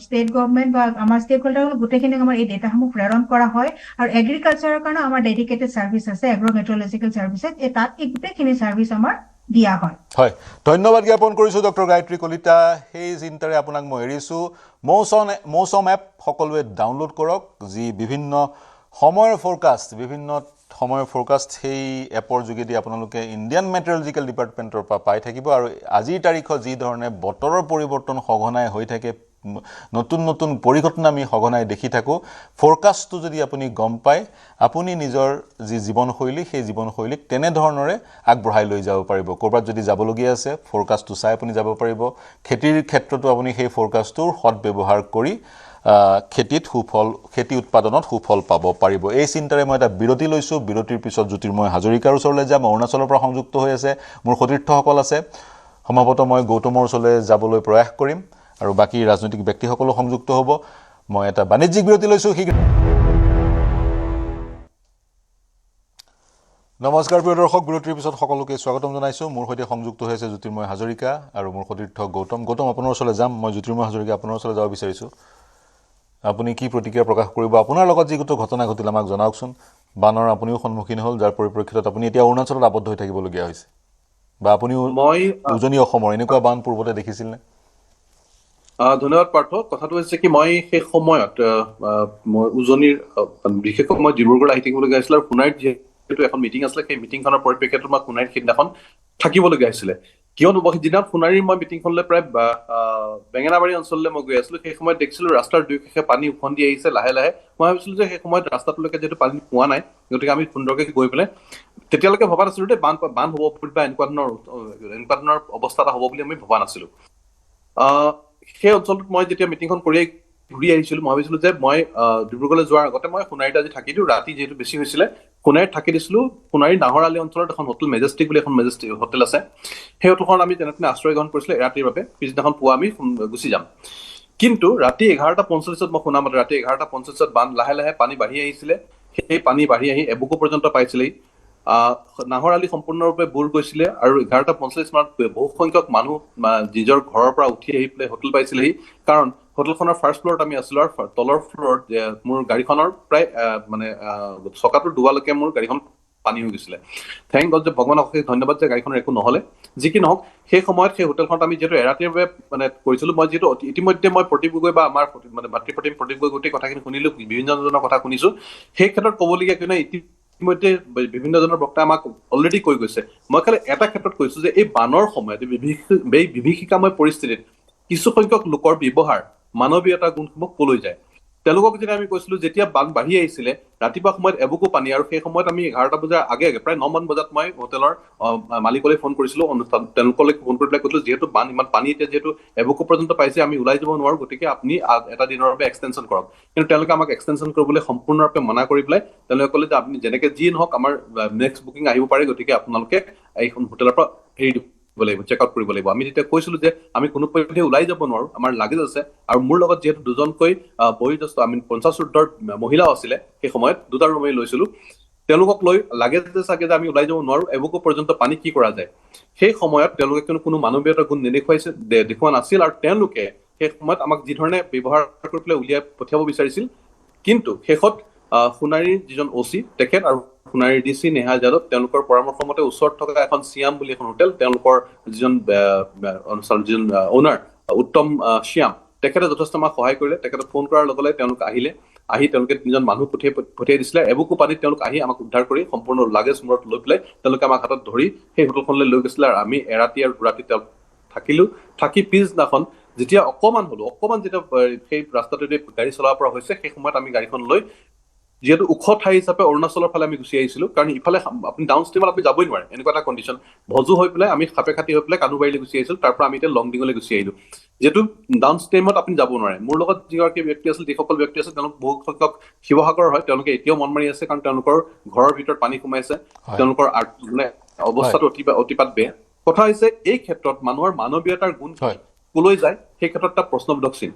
Speaker 2: ষ্টেট গভৰ্ণমেণ্ট বা আমাৰ ষ্টেক হোল্ডাৰ গোটেইখিনি আমাৰ এই ডেটাসমূহ প্ৰেৰণ কৰা হয় আৰু এগ্ৰিকালচাৰৰ কাৰণে আমাৰ ডেডিকেটেড ছাৰ্ভিচ আছে এগ্ৰ মেট্ৰলজিকেল ছাৰ্ভিচেছ তাত এই গোটেইখিনি ছাৰ্ভিচ আমাৰ দিয়া হয়
Speaker 1: হয় ধন্যবাদ জ্ঞাপন কৰিছোঁ ডক্টৰ গায়ত্ৰী কলিতা সেই চিন্তাৰে আপোনাক মই এৰিছোঁ মৌচম এপ সকলোৱে ডাউনলোড কৰক যি বিভিন্ন সময়ৰ ফৰকাষ্ট সেই এপৰ যোগেদি আপোনালোকে ইণ্ডিয়ান মেট্ৰলজিকেল ডিপাৰ্টমেণ্টৰ পৰা পাই থাকিব আৰু আজিৰ তাৰিখত যি ধৰণে বতৰৰ পৰিৱৰ্তন সঘনাই হৈ থাকে নতুন পৰিঘটনা আমি সঘনাই দেখি থাকোঁ ফৰকাষ্টটো যদি আপুনি গম পায় আপুনি নিজৰ যি জীৱনশৈলী সেই জীৱনশৈলীক তেনেধৰণৰে আগবঢ়াই লৈ যাব পাৰিব ক'ৰবাত যদি যাবলগীয়া আছে ফৰকাষ্টটো চাই আপুনি যাব পাৰিব খেতিৰ ক্ষেত্ৰতো আপুনি সেই ফৰকাষ্টটোৰ সৎব্যৱহাৰ কৰি খেতি উৎপাদনত সুফল পাব পাৰিব এই চিন্তাৰে মই এটা বিৰতি লৈছোঁ বিৰতিৰ পিছত জ্যোতিৰ্ময় হাজৰিকাৰ ওচৰলৈ যাম অৰুণাচলৰ পৰা সংযুক্ত হৈ আছে মোৰ সতীৰ্থসকল আছে সম্ভৱতঃ মই গৌতমৰ ওচৰলৈ যাবলৈ প্ৰয়াস কৰিম আৰু বাকী ৰাজনৈতিক ব্যক্তিসকলো সংযুক্ত হ'ব মই এটা বাণিজ্যিক বিৰতি লৈছোঁ নমস্কাৰ প্ৰিয় দৰ্শক বিৰতিৰ পিছত সকলোকে স্বাগতম জনাইছোঁ মোৰ সৈতে সংযুক্ত হৈ আছে জ্যোতিৰ্ময় হাজৰিকা আৰু মোৰ সতীৰ্থ গৌতম আপোনাৰ ওচৰলৈ যাম মই জ্যোতিৰ্ময় হাজৰিকা আপোনাৰ ওচৰলৈ যাব বিচাৰিছোঁ আপুনি কি প্ৰতিক্ৰিয়া প্ৰকাশ কৰিব আপোনাৰ লগত যিটো ঘটনা ঘটিল আমাক জনাওকচোন বানৰ আপুনিও সন্মুখীন হ'ল যাৰ পৰিপ্ৰেক্ষিতত আপুনি এতিয়া অৰুণাচলত আবদ্ধ হৈ থাকিবলগীয়া হৈছে বা আপুনিও উজনি অসমৰ এনেকুৱা বান পূৰ্বতে দেখিছিল নে
Speaker 6: ধন্যবাদ পাৰ্থ কথাটো হৈছে কি মই সেই সময়ত মই উজনিৰ বিশেষকৈ মই ডিব্ৰুগড় আহি থাকিবলগীয়া হৈছিল আৰু সোণাৰীত যিহেতু এখন মিটিং আছিলে সেই মিটিংখনৰ পৰিপ্ৰেক্ষিতত মই সোণাৰীত সিদিনাখন থাকিবলগীয়া হৈছিলে কিয়নো সিদিনা সোণাৰীৰ মই মিটিংখনলৈ প্ৰায় বেঙেনাবাৰী অঞ্চললৈ মই গৈ আছিলোঁ সেই সময়ত দেখিছিলোঁ ৰাস্তাৰ দুয়োকাষে পানী উফন্দি আহিছে লাহে লাহে মই ভাবিছিলোঁ যে সেই সময়ত ৰাস্তাটোলৈকে যিহেতু পানী পোৱা নাই গতিকে আমি সুন্দৰকৈ গৈ পেলাই তেতিয়ালৈকে ভবা নাছিলোঁ যে বান হ'ব বুলি বা এনেকুৱা ধৰণৰ অৱস্থা এটা হ'ব বুলি আমি ভবা নাছিলোঁ সেই অঞ্চলটোত মই যেতিয়া মিটিংখন কৰি ঘূৰি আহিছিলোঁ মই ভাবিছিলোঁ যে মই ডিব্ৰুগড়লৈ যোৱাৰ আগতে মই সোণাৰীত আজি থাকি দিওঁ ৰাতি যিহেতু বেছি হৈছিলে সোণাৰীত থাকি দিছিলোঁ সোণাৰীৰ নাহৰআলি অঞ্চলত এখন হোটেল মেজেষ্টিক বুলি এখন হোটেল আছে সেই হোটেলখনত আমি তেনেকৈ আশ্ৰয় গ্ৰহণ কৰিছিলোঁ ৰাতিৰ বাবে পিছদিনাখন পুৱা আমি গুচি যাম কিন্তু ৰাতি 11:45 মই শুনা মতে ৰাতি 11:45 বান লাহে লাহে পানী বাঢ়ি আহিছিলে সেই পানী বাঢ়ি আহি এবুকু পৰ্যন্ত পাইছিলেহি নাহৰ আলি সম্পূৰ্ণৰূপে বুৰ গৈছিলে আৰু 11:45 মানত বহু সংখ্যক মানুহ নিজৰ ঘৰৰ পৰা উঠি আহি পেলাই হোটেল পাইছিলেহি কাৰণ হোটেলখনৰ ফাৰ্ষ্ট ফ্ল'ৰত আমি আছিলো আৰু তলৰ ফ্ল'ৰত মোৰ গাড়ীখনৰ প্ৰায় চকাটো ডুবালৈকে মোৰ গাড়ীখন পানী হৈ গৈছিলে থেংক গড যে ভগৱানক অশেষ ধন্যবাদ যে গাড়ীখনৰ একো নহ'লে যি কি নহওক সেই সময়ত সেই হোটেলখনত আমি যিহেতু এৰাতিৰ বাবে কৰিছিলো মই যিহেতু ইতিমধ্যে মই প্ৰদীপ গগৈ বা আমাৰ ভাতৃপ্ৰতিম প্ৰদীপ গগৈ গোটেই কথাখিনি শুনিলো বিভিন্নজনৰ কথা শুনিছো সেই ক্ষেত্ৰত ক'বলগীয়া কিয়নো ইতিমধ্যে বিভিন্নজনৰ বক্তাই আমাক অলৰেডি কৈ গৈছে মই খালি এটা ক্ষেত্ৰত কৈছো যে এই বানৰ সময়ত এই বিভীষিকাময় পৰিস্থিতিত কিছু সংখ্যক লোকৰ ব্যৱহাৰ মানৱীয়তাৰ গুণসমূহ কলৈ যায় তেওঁলোকক যেতিয়া আমি কৈছিলো যেতিয়া বান বাঢ়ি আহিছিলে ৰাতিপুৱা সময়ত এবুকু পানী আৰু সেই সময়ত আমি 11টা বজাৰ আগে প্ৰায় 9মান বজাত মই হোটেলৰ মালিকলৈ ফোন কৰিছিলো তেওঁলোকলৈ ফোন কৰি পেলাই কৈছিলো যিহেতু বান ইমান পানী এতিয়া যিহেতু এবুকু পৰ্যন্ত পাইছে আমি ওলাই যাব নোৱাৰো গতিকে আপুনি এটা দিনৰ বাবে এক্সটেনশ্যন কৰক কিন্তু তেওঁলোকে আমাক এক্সটেনশ্যন কৰিবলৈ সম্পূৰ্ণৰূপে মানা কৰি পেলাই তেওঁলোকে ক'লে যে আপুনি যেনেকে যি নহওক আমাৰ নেক্সট বুকিং আহিব পাৰে গতিকে আপোনালোকে এইখন হোটেলৰ পৰা এৰি দিব লাগিব চেক আউট কৰিব লাগিব আমি তেতিয়া কৈছিলো যে আমি কোনো পধ্যে ওলাই যাব নোৱাৰো আমাৰ লাগেজ আছে আৰু মোৰ লগত যিহেতু দুজনকৈ বয়োজ্যেষ্ঠ আমি 50 ঊৰ্ধৰ মহিলাও আছিলে সেই সময়ত দুটা ৰুমেই লৈছিলো তেওঁলোকক লৈ লাগেজ চাগে যে আমি ওলাই যাব নোৱাৰো এবুকু পৰ্যন্ত পানী কি কৰা যায় সেই সময়ত তেওঁলোকে কোনো মানৱীয়তাৰ গুণ দেখুওৱা নাছিল আৰু তেওঁলোকে সেই সময়ত আমাক যি ধৰণে ব্যৱহাৰ কৰি পেলাই উলিয়াই পঠিয়াব বিচাৰিছিল কিন্তু শেষত সোণাৰীৰ যিজন অচি তেখেত আৰু সোণাৰীৰ ডিচি নেহা যাদৱ তেওঁলোকৰ পৰামৰ্শ মতে ওচৰত থকা এখন চিয়াম বুলি এখন হোটেল তেওঁলোকৰ যিজন অনাৰ উত্তম শ্যাম তেখেতে যথেষ্ট আমাক সহায় কৰিলে তেখেতে ফোন কৰাৰ লগে লগে তেওঁলোক আহি তেওঁলোকে তিনিজন মানুহ পঠিয়াই দিছিলে এবুকু পানীত তেওঁলোক আহি আমাক উদ্ধাৰ কৰি সম্পূৰ্ণ লাগেজ মূৰত লৈ পেলাই তেওঁলোকে আমাক হাতত ধৰি সেই হোটেলখনলৈ লৈ গৈছিলে আৰু আমি এৰাতি আৰু দুৰাতি থাকি পিছদিনাখন যেতিয়া অকমান যেতিয়া সেই ৰাস্তাটোতে গাড়ী চলাব পৰা হৈছে সেই সময়ত আমি গাড়ীখন লৈ যিহেতু ওখ ঠাই হিচাপে অৰুণাচলৰ ফালে আমি গুচি আহিছিলো কাৰণ ইফালে আপুনি ডাউন ষ্ট্ৰীমত আপুনি যাবই নোৱাৰে এনেকুৱা এটা কণ্ডিশ্যন ভজু হৈ পেলাই আমি খাপে খাটি হৈ পেলাই কানুবাৰীলৈ গুচি আহিছিলো তাৰ পৰা আমি এতিয়া লংডিঙলৈ গুচি আহিলো যিহেতু ডাউন ষ্ট্ৰীমত আপুনি যাব নোৱাৰে মোৰ লগত যিগৰাকী ব্যক্তি আছিল যিসকল ব্যক্তি আছিল তেওঁলোক বহু সংখ্যক শিৱসাগৰৰ হয় তেওঁলোকে এতিয়াও মন মাৰি আছে কাৰণ তেওঁলোকৰ ঘৰৰ ভিতৰত পানী সোমাইছে তেওঁলোকৰ মানে অৱস্থাটো অতিপাত বেয়া কথা হৈছে এই ক্ষেত্ৰত মানুহৰ মানৱীয়তাৰ গুণ কলৈ যায় সেই ক্ষেত্ৰত এটা প্ৰশ্নবোধক চিন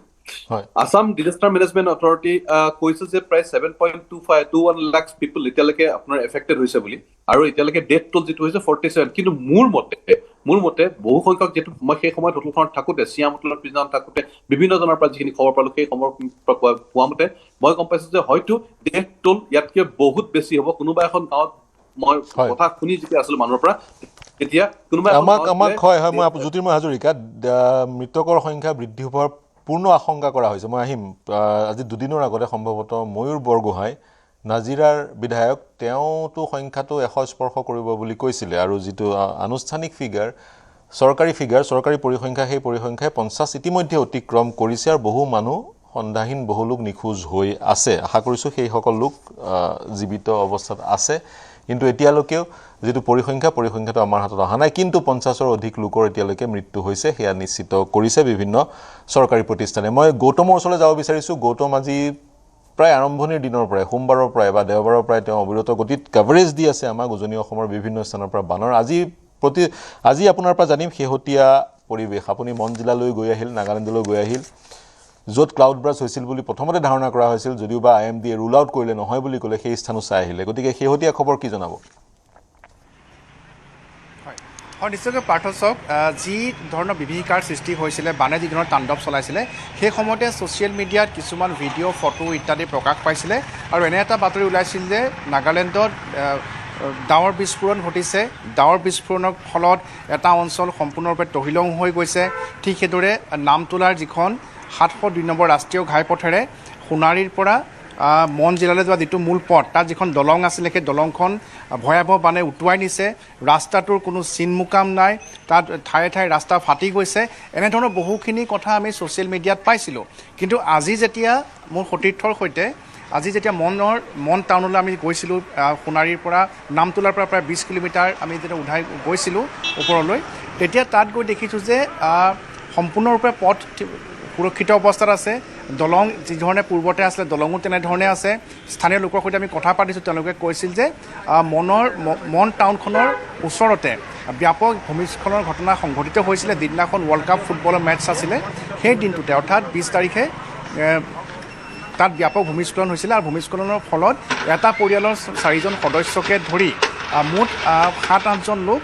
Speaker 6: আসাম ডিজাষ্টাৰ মেনেজমেণ্ট অথৰিটি কৈছে যে প্ৰায় 7.21 লাখ পিপল এতিয়ালৈকে আপোনাৰ এফেক্টেড হৈছে বুলি আৰু এতিয়ালৈকে ডেথ টোল যিটো হৈছে 47 কিন্তু মোৰ মতে বহু সংখ্যক যিটো মই সেই সময়ত হোটেলখনত থাকোতে চিয়াম হোটেলৰ পিছদিনা থাকোতে বিভিন্ন জনৰ পৰা যিখিনি খবৰ পালো সেই খবৰ পোৱা মতে মই গম পাইছো যে হয়তো ডেথ টোল ইয়াতকে বহুত বেছি হ'ব কোনোবা এখন গাঁৱত মই কথা শুনি যেতিয়া আছিলো মানুহৰ পৰা এতিয়া কোনোবা
Speaker 1: আমাক হয় মই জ্যোতিৰ্ময় হাজৰিকা মৃতকৰ সংখ্যা বৃদ্ধি হোৱাৰ পূৰ্ণ আশংকা কৰা হৈছে মই আহিম আজি দুদিনৰ আগতে সম্ভৱতঃ ময়ূৰ বৰগোহাঁই নাজিৰাৰ বিধায়ক তেওঁতো সংখ্যাটো 100 স্পৰ্শ কৰিব বুলি কৈছিলে আৰু যিটো আনুষ্ঠানিক চৰকাৰী পৰিসংখ্যা সেই পৰিসংখ্যাই 50 ইতিমধ্যে অতিক্ৰম কৰিছে আৰু বহু মানুহ সন্ধানহীন বহু লোক নিখোজ হৈ আছে আশা কৰিছোঁ সেই সকল লোক জীৱিত অৱস্থাত আছে কিন্তু এতিয়ালৈকেও যেটো পৰিসংখ্যাটো আমাৰ হাতত অহা নাই কিন্তু 50ৰ অধিক লোকৰ এতিয়ালৈকে মৃত্যু হৈছে হেয়া নিশ্চিত কৰিছে বিভিন্ন চৰকাৰী প্ৰতিষ্ঠানে মই গৌতমৰ ওচৰলৈ যাব বিচাৰিছোঁ গৌতম আজি প্ৰায় আৰম্ভণিৰ দিনৰ পৰাই সোমবাৰৰ পৰাই বা দেওবাৰৰ পৰাই তেওঁ অবিৰত গতিত কভাৰেজ দি আছে আমাক উজনি অসমৰ বিভিন্ন স্থানৰ পৰা বানৰ আজি আপোনাৰ পৰা জানিম শেহতীয়া পৰিৱেশ আপুনি মন জিলালৈ গৈ আহিল নাগালেণ্ডলৈ গৈ আহিল য'ত ক্লাউড ব্ৰাছ হৈছিল বুলি প্ৰথমতে ধাৰণা কৰা হৈছিল যদিও বা IMD ৰুল আউট কৰিলে নহয় বুলি ক'লে সেই স্থানো চাই আহিলে গতিকে শেহতীয়া খবৰ কি জনাব
Speaker 7: হয় নিশ্চয়কৈ পাৰ্থ চাওক যি ধৰণৰ বিভীষিকাৰ সৃষ্টি হৈছিলে বানে যি ধৰণৰ তাণ্ডৱ চলাইছিলে সেই সময়তে ছ'চিয়েল মিডিয়াত কিছুমান ভিডিঅ' ফটো ইত্যাদি প্ৰকাশ পাইছিলে আৰু এনে এটা বাতৰি ওলাইছিল যে নাগালেণ্ডত ডাৱৰ বিস্ফোৰণ ঘটিছে ডাৱৰ বিস্ফোৰণৰ ফলত এটা অঞ্চল সম্পূৰ্ণৰূপে তহিলং হৈ গৈছে ঠিক সেইদৰে নামতোলাৰ যিখন 702 নম্বৰ ৰাষ্ট্ৰীয় ঘাইপথেৰে সোণাৰীৰ পৰা মন জিলালৈ যোৱা যিটো মূল পথ তাত যিখন দলং আছিলে সেই দলংখন ভয়াৱহ বানে উটুৱাই নিছে ৰাস্তাটোৰ কোনো চিনমুকাম নাই তাত ঠায়ে ঠায়ে ৰাস্তা ফাটি গৈছে এনেধৰণৰ বহুখিনি কথা আমি ছ'চিয়েল মিডিয়াত পাইছিলোঁ কিন্তু আজি যেতিয়া মোৰ সতীৰ্থৰ সৈতে আজি যেতিয়া মন টাউনলৈ আমি গৈছিলোঁ সোণাৰীৰ পৰা নামতোলাৰ পৰা প্ৰায় 20 কিলোমিটাৰ আমি যেতিয়া উঠাই গৈছিলোঁ ওপৰলৈ তেতিয়া তাত গৈ দেখিছোঁ যে সম্পূৰ্ণৰূপে পথ সুৰক্ষিত অৱস্থাত আছে দলং যি ধৰণে পূৰ্বতে আছিলে দলঙো তেনেধৰণে আছে স্থানীয় লোকৰ সৈতে আমি কথা পাতিছোঁ তেওঁলোকে কৈছিল যে মন টাউনখনৰ ওচৰতে ব্যাপক ভূমিস্খলনৰ ঘটনা সংঘটিত হৈছিলে যিদিনাখন ৱৰ্ল্ড কাপ ফুটবলৰ মেটছ আছিলে সেই দিনটোতে অৰ্থাৎ 20 তাৰিখে তাত ব্যাপক ভূমিস্খলন হৈছিলে আৰু ভূমিস্খলনৰ ফলত এটা পৰিয়ালৰ 4জন সদস্যকে ধৰি মুঠ 7-8জন লোক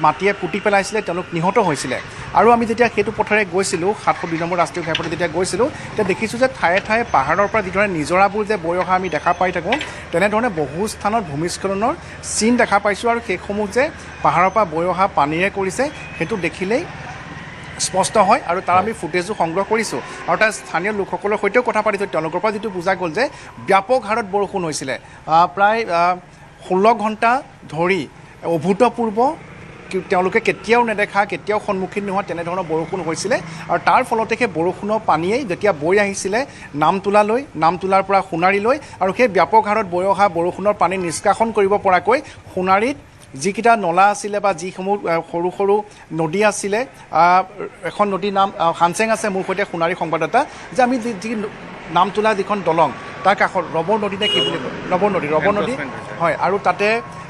Speaker 7: মাটিয়ে পুতি পেলাইছিলে তেওঁলোক নিহত হৈছিলে আৰু আমি যেতিয়া সেইটো পথেৰে গৈছিলোঁ 702 নম্বৰ ৰাষ্ট্ৰীয় ঘাইপথে যেতিয়া গৈছিলোঁ তেতিয়া দেখিছোঁ যে ঠায়ে ঠায়ে পাহাৰৰ পৰা যিধৰণে নিজৰাবোৰ যে বৈ অহা আমি দেখা পাই থাকোঁ তেনেধৰণে বহু স্থানত ভূমিস্খলনৰ চিন দেখা পাইছোঁ আৰু সেইসমূহ যে পাহাৰৰ পৰা বৈ অহা পানীৰে কৰিছে সেইটো দেখিলেই স্পষ্ট হয় আৰু তাৰ আমি ফুটেজো সংগ্ৰহ কৰিছোঁ আৰু তাৰ স্থানীয় লোকসকলৰ সৈতেও কথা পাতিছোঁ তেওঁলোকৰ পৰা যিটো বুজা গ'ল যে ব্যাপক হাৰত বৰষুণ হৈছিলে প্ৰায় 16 ঘণ্টা ধৰি অভূতপূৰ্ব তেওঁলোকে কেতিয়াও নেদেখা কেতিয়াও সন্মুখীন নোহোৱা তেনেধৰণৰ বৰষুণ হৈছিলে আৰু তাৰ ফলতে সেই বৰষুণৰ পানীয়েই যেতিয়া বৈ আহিছিলে নামতোলাৰ পৰা সোণাৰীলৈ আৰু সেই ব্যাপক হাৰত বৈ অহা বৰষুণৰ পানী নিষ্কাশন কৰিব পৰাকৈ সোণাৰীত যিকেইটা নলা আছিলে বা যিসমূহ সৰু সৰু নদী আছিলে এখন নদীৰ নাম হানচেং আছে মোৰ সৈতে সোণাৰী সংবাদদাতা যে আমি যি নামতোলা যিখন দলং তাৰ কাষত ৰবৰ নদী নে কি বুলি কয় ৰবৰ নদী হয় আৰু তাতে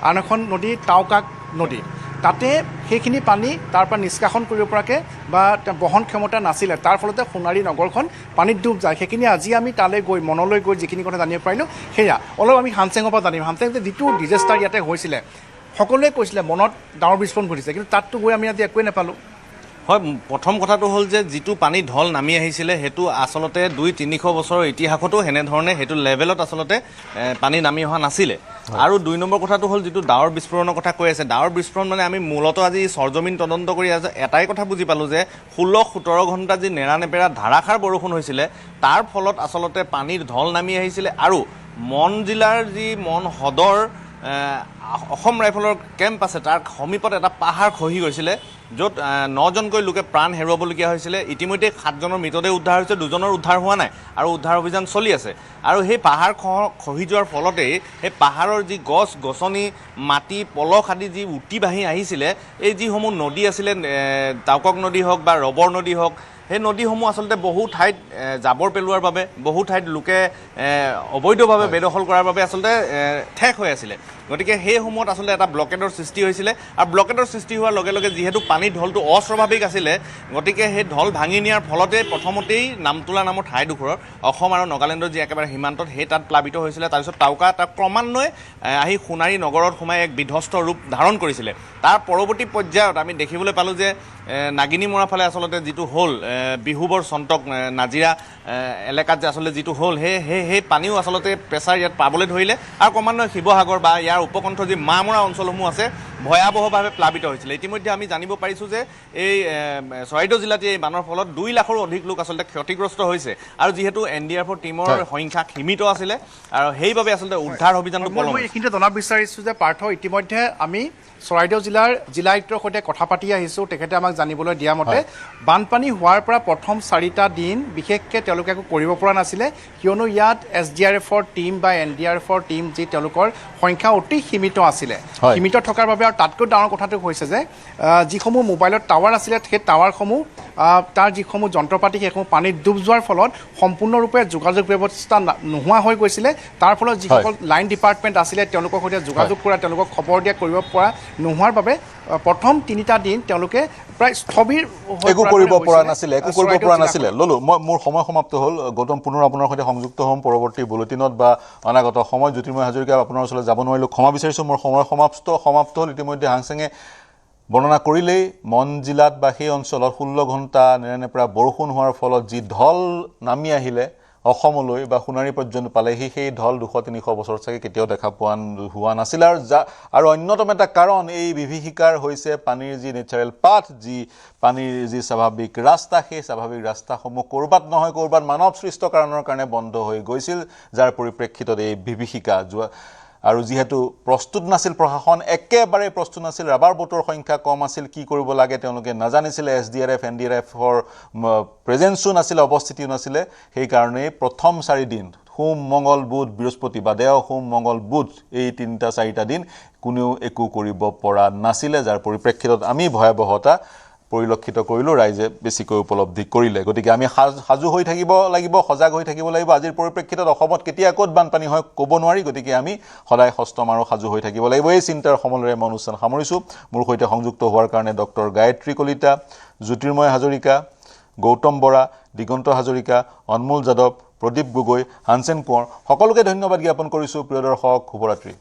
Speaker 7: আন এখন নদী টাওকাক নদী তাতে সেইখিনি পানী তাৰ পৰা নিষ্কাশন কৰিব পৰাকৈ বা বহন ক্ষমতা নাছিলে তাৰ ফলতে সোণাৰী নগৰখন পানীত ডুব যায় সেইখিনি আজি আমি তালৈ গৈ মনলৈ গৈ যিখিনি কথা জানিব পাৰিলোঁ সেয়া অলপ আমি হানচেঙৰ পৰা জানিম হানচেং যে যিটো ডিজাষ্টাৰ ইয়াতে হৈছিলে সকলোৱে কৈছিলে মনত ডাঙৰ বিস্ফোৰণ ঘটিছে কিন্তু তাততো গৈ আমি আজি একোৱেই নাপালোঁ
Speaker 8: হয় প্ৰথম কথাটো হ'ল যে যিটো পানী ঢল নামি আহিছিলে সেইটো আচলতে 200-300 বছৰৰ ইতিহাসতো হেনেধৰণে সেইটো লেভেলত আচলতে পানী নামি অহা নাছিলে আৰু 2 নম্বৰ কথাটো হ'ল যিটো ডাৱৰ বিস্ফোৰণৰ কথা কৈ আছে ডাৱৰ বিস্ফোৰণ মানে আমি মূলত আজি সৰজমিন তদন্ত কৰি এটাই কথা বুজি পালোঁ যে 16-17 ঘণ্টা যি নেৰানেপেৰা ধাৰাসাৰ বৰষুণ হৈছিলে তাৰ ফলত আচলতে পানীৰ ঢল নামি আহিছিলে আৰু মন জিলাৰ যি মন হ্ৰদৰ অসম ৰাইফলৰ কেম্প আছে তাৰ সমীপত এটা পাহাৰ খহি গৈছিলে য'ত 9জনকৈ লোকে প্ৰাণ হেৰুৱাবলগীয়া হৈছিলে ইতিমধ্যে 7জনৰ মৃতদেহ উদ্ধাৰ হৈছে 2জনৰ উদ্ধাৰ হোৱা নাই আৰু উদ্ধাৰ অভিযান চলি আছে আৰু সেই পাহাৰ খহি যোৱাৰ ফলতেই সেই পাহাৰৰ যি গছ গছনি মাটি পলস আদি যি উটি বাঢ়ি আহিছিলে এই যিসমূহ নদী আছিলে টাওকক নদী হওক বা ৰবৰ নদী হওক সেই নদীসমূহ আচলতে বহু ঠাইত জাবৰ পেলোৱাৰ বাবে বহু ঠাইত লোকে অবৈধভাৱে বেদখল কৰাৰ বাবে আচলতে ঠেক হৈ আছিলে গতিকে সেই সময়ত আচলতে এটা ব্লকেডৰ সৃষ্টি হৈছিলে আৰু ব্লকেডৰ সৃষ্টি হোৱাৰ লগে লগে যিহেতু পানীৰ ঢলটো অস্বাভাৱিক আছিলে গতিকে সেই ঢল ভাঙি নিয়াৰ ফলতে প্ৰথমতেই নামতোলা নামৰ ঠাইডোখৰত অসম আৰু নাগালেণ্ডৰ যি একেবাৰে সীমান্তত সেই তাত প্লাবিত হৈছিলে তাৰপিছত টাওকা তাত ক্ৰমান্বয়ে আহি সোণাৰী নগৰত সোমাই এক বিধ্বস্ত ৰূপ ধাৰণ কৰিছিলে তাৰ পৰৱৰ্তী পৰ্যায়ত আমি দেখিবলৈ পালোঁ যে নাগিনী মৰাৰ ফালে আচলতে যিটো হ'ল বিহুবৰ চন্তক নাজিৰা এলেকাত যে আচলতে যিটো হ'ল সেই পানীও আচলতে প্ৰেছাৰ ইয়াত পাবলৈ ধৰিলে আৰু ক্ৰমান্বয়ে শিৱসাগৰ বা ইয়াৰ উপকণ্ঠ যি মামৰা অঞ্চলসমূহ আছে ভয়াৱহভাৱে প্লাবিত হৈছিলে ইতিমধ্যে আমি জানিব পাৰিছোঁ যে এই চৰাইদেউ জিলাত এই বানৰ ফলত 2 লাখৰো অধিক লোক আচলতে ক্ষতিগ্ৰস্ত হৈছে আৰু যিহেতু NDRF টীমৰ সংখ্যা সীমিত আছিলে আৰু সেইবাবে আচলতে উদ্ধাৰ অভিযানটো
Speaker 7: মই এইখিনিতে জনাব বিচাৰিছোঁ যে পাৰ্থ ইতিমধ্যে আমি চৰাইদেউ জিলাৰ জিলা আয়ুক্তৰ সৈতে কথা পাতি আহিছোঁ তেখেতে আমাক জানিবলৈ দিয়া মতে বানপানী হোৱাৰ পৰা প্ৰথম 4টা দিন বিশেষকৈ তেওঁলোকে একো কৰিব পৰা নাছিলে কিয়নো ইয়াত SDRFৰ টীম বা NDRFৰ টীম যি তেওঁলোকৰ সংখ্যা অতি সীমিত আছিলে সীমিত থকাৰ বাবে আৰু তাতকৈ ডাঙৰ কথাটো হৈছে যে যিসমূহ মোবাইলত টাৱাৰ আছিলে সেই টাৱাৰসমূহ তাৰ যিসমূহ যন্ত্ৰপাতি সেইসমূহ পানীত ডুব যোৱাৰ ফলত সম্পূৰ্ণৰূপে যোগাযোগ ব্যৱস্থা নোহোৱা হৈ গৈছিলে তাৰ ফলত যিসকল লাইন ডিপাৰ্টমেণ্ট আছিলে তেওঁলোকৰ সৈতে যোগাযোগ কৰা তেওঁলোকক খবৰ দিয়া কৰিব পৰা নোহোৱাৰ বাবে প্ৰথম 3টা দিন তেওঁলোকে প্ৰায় স্থবিৰ
Speaker 1: একো কৰিব পৰা নাছিলে ললো মোৰ সময় সমাপ্ত হ'ল গৌতম পুনৰ আপোনাৰ সৈতে সংযুক্ত হ'ম পৰৱৰ্তী বুলেটিনত বা অনাগত সময় জ্যোতিৰ্ময় হাজৰিকা আপোনাৰ ওচৰলৈ যাব নোৱাৰিলোঁ ক্ষমা বিচাৰিছোঁ মোৰ সময় সমাপ্ত হ'ল ইতিমধ্যে হাংচেঙে বৰ্ণনা কৰিলেই মন জিলাত বা সেই অঞ্চলত 16 ঘণ্টা নেৰানেপেৰা বৰষুণ হোৱাৰ ফলত যি ঢল নামি আহিলে অসমলৈ বা সোণাৰী পৰ্যন্ত পালেহি সেই ঢল 200-300 বছৰ চাগে কেতিয়াও দেখা হোৱা নাছিল আৰু অন্যতম এটা কাৰণ এই বিভীষিকাৰ হৈছে পানীৰ যি নেচাৰেল পাথ যি পানীৰ যি স্বাভাৱিক ৰাস্তা সেই স্বাভাৱিক ৰাস্তাসমূহ ক'ৰবাত নহয় ক'ৰবাত মানৱ সৃষ্ট কাৰণৰ কাৰণে বন্ধ হৈ গৈছিল যাৰ পৰিপ্ৰেক্ষিতত এই বিভীষিকা আৰু যেহেতু প্ৰস্তুত নাছিল প্ৰশাসন একেবাৰে প্ৰস্তুত নাছিল ৰাবাৰ বোটৰ সংখ্যা কম আছিল কি কৰিব লাগে তেওঁলোকে নাজানিছিলে SDRF NDRFৰ প্ৰেজেন্সো নাছিল অৱস্থিতিও নাছিলে সেই কাৰণে প্ৰথম 4 দিন সোম মঙ্গল বুধ বৃহস্পতি বা দেও সোম মঙ্গল বুধ এই 3-4টা দিন কোনেও একো কৰিব পৰা নাছিলে যাৰ পৰিপ্ৰেক্ষিতত আমি ভয়াৱহতা পৰিলক্ষিত কৰিলোঁ ৰাইজে বেছিকৈ উপলব্ধি কৰিলে গতিকে আমি সাজু হৈ থাকিব লাগিব সজাগ হৈ থাকিব লাগিব আজিৰ পৰিপ্ৰেক্ষিতত অসমত কেতিয়া ক'ত বানপানী হয় ক'ব নোৱাৰি গতিকে আমি সদায় সষ্টম আৰু সাজু হৈ থাকিব লাগিব এই চিন্তাৰ সমলেৰে মই অনুষ্ঠান সামৰিছোঁ মোৰ সৈতে সংযুক্ত হোৱাৰ কাৰণে ডক্টৰ গায়ত্ৰী কলিতা জ্যোতিৰ্ময় হাজৰিকা গৌতম বৰা দিগন্ত হাজৰিকা অনমোল যাদৱ প্ৰদীপ গগৈ হানচেন কোঁৱৰ সকলোকে ধন্যবাদ জ্ঞাপন কৰিছোঁ প্ৰিয় দৰ্শক শুভৰাত্ৰি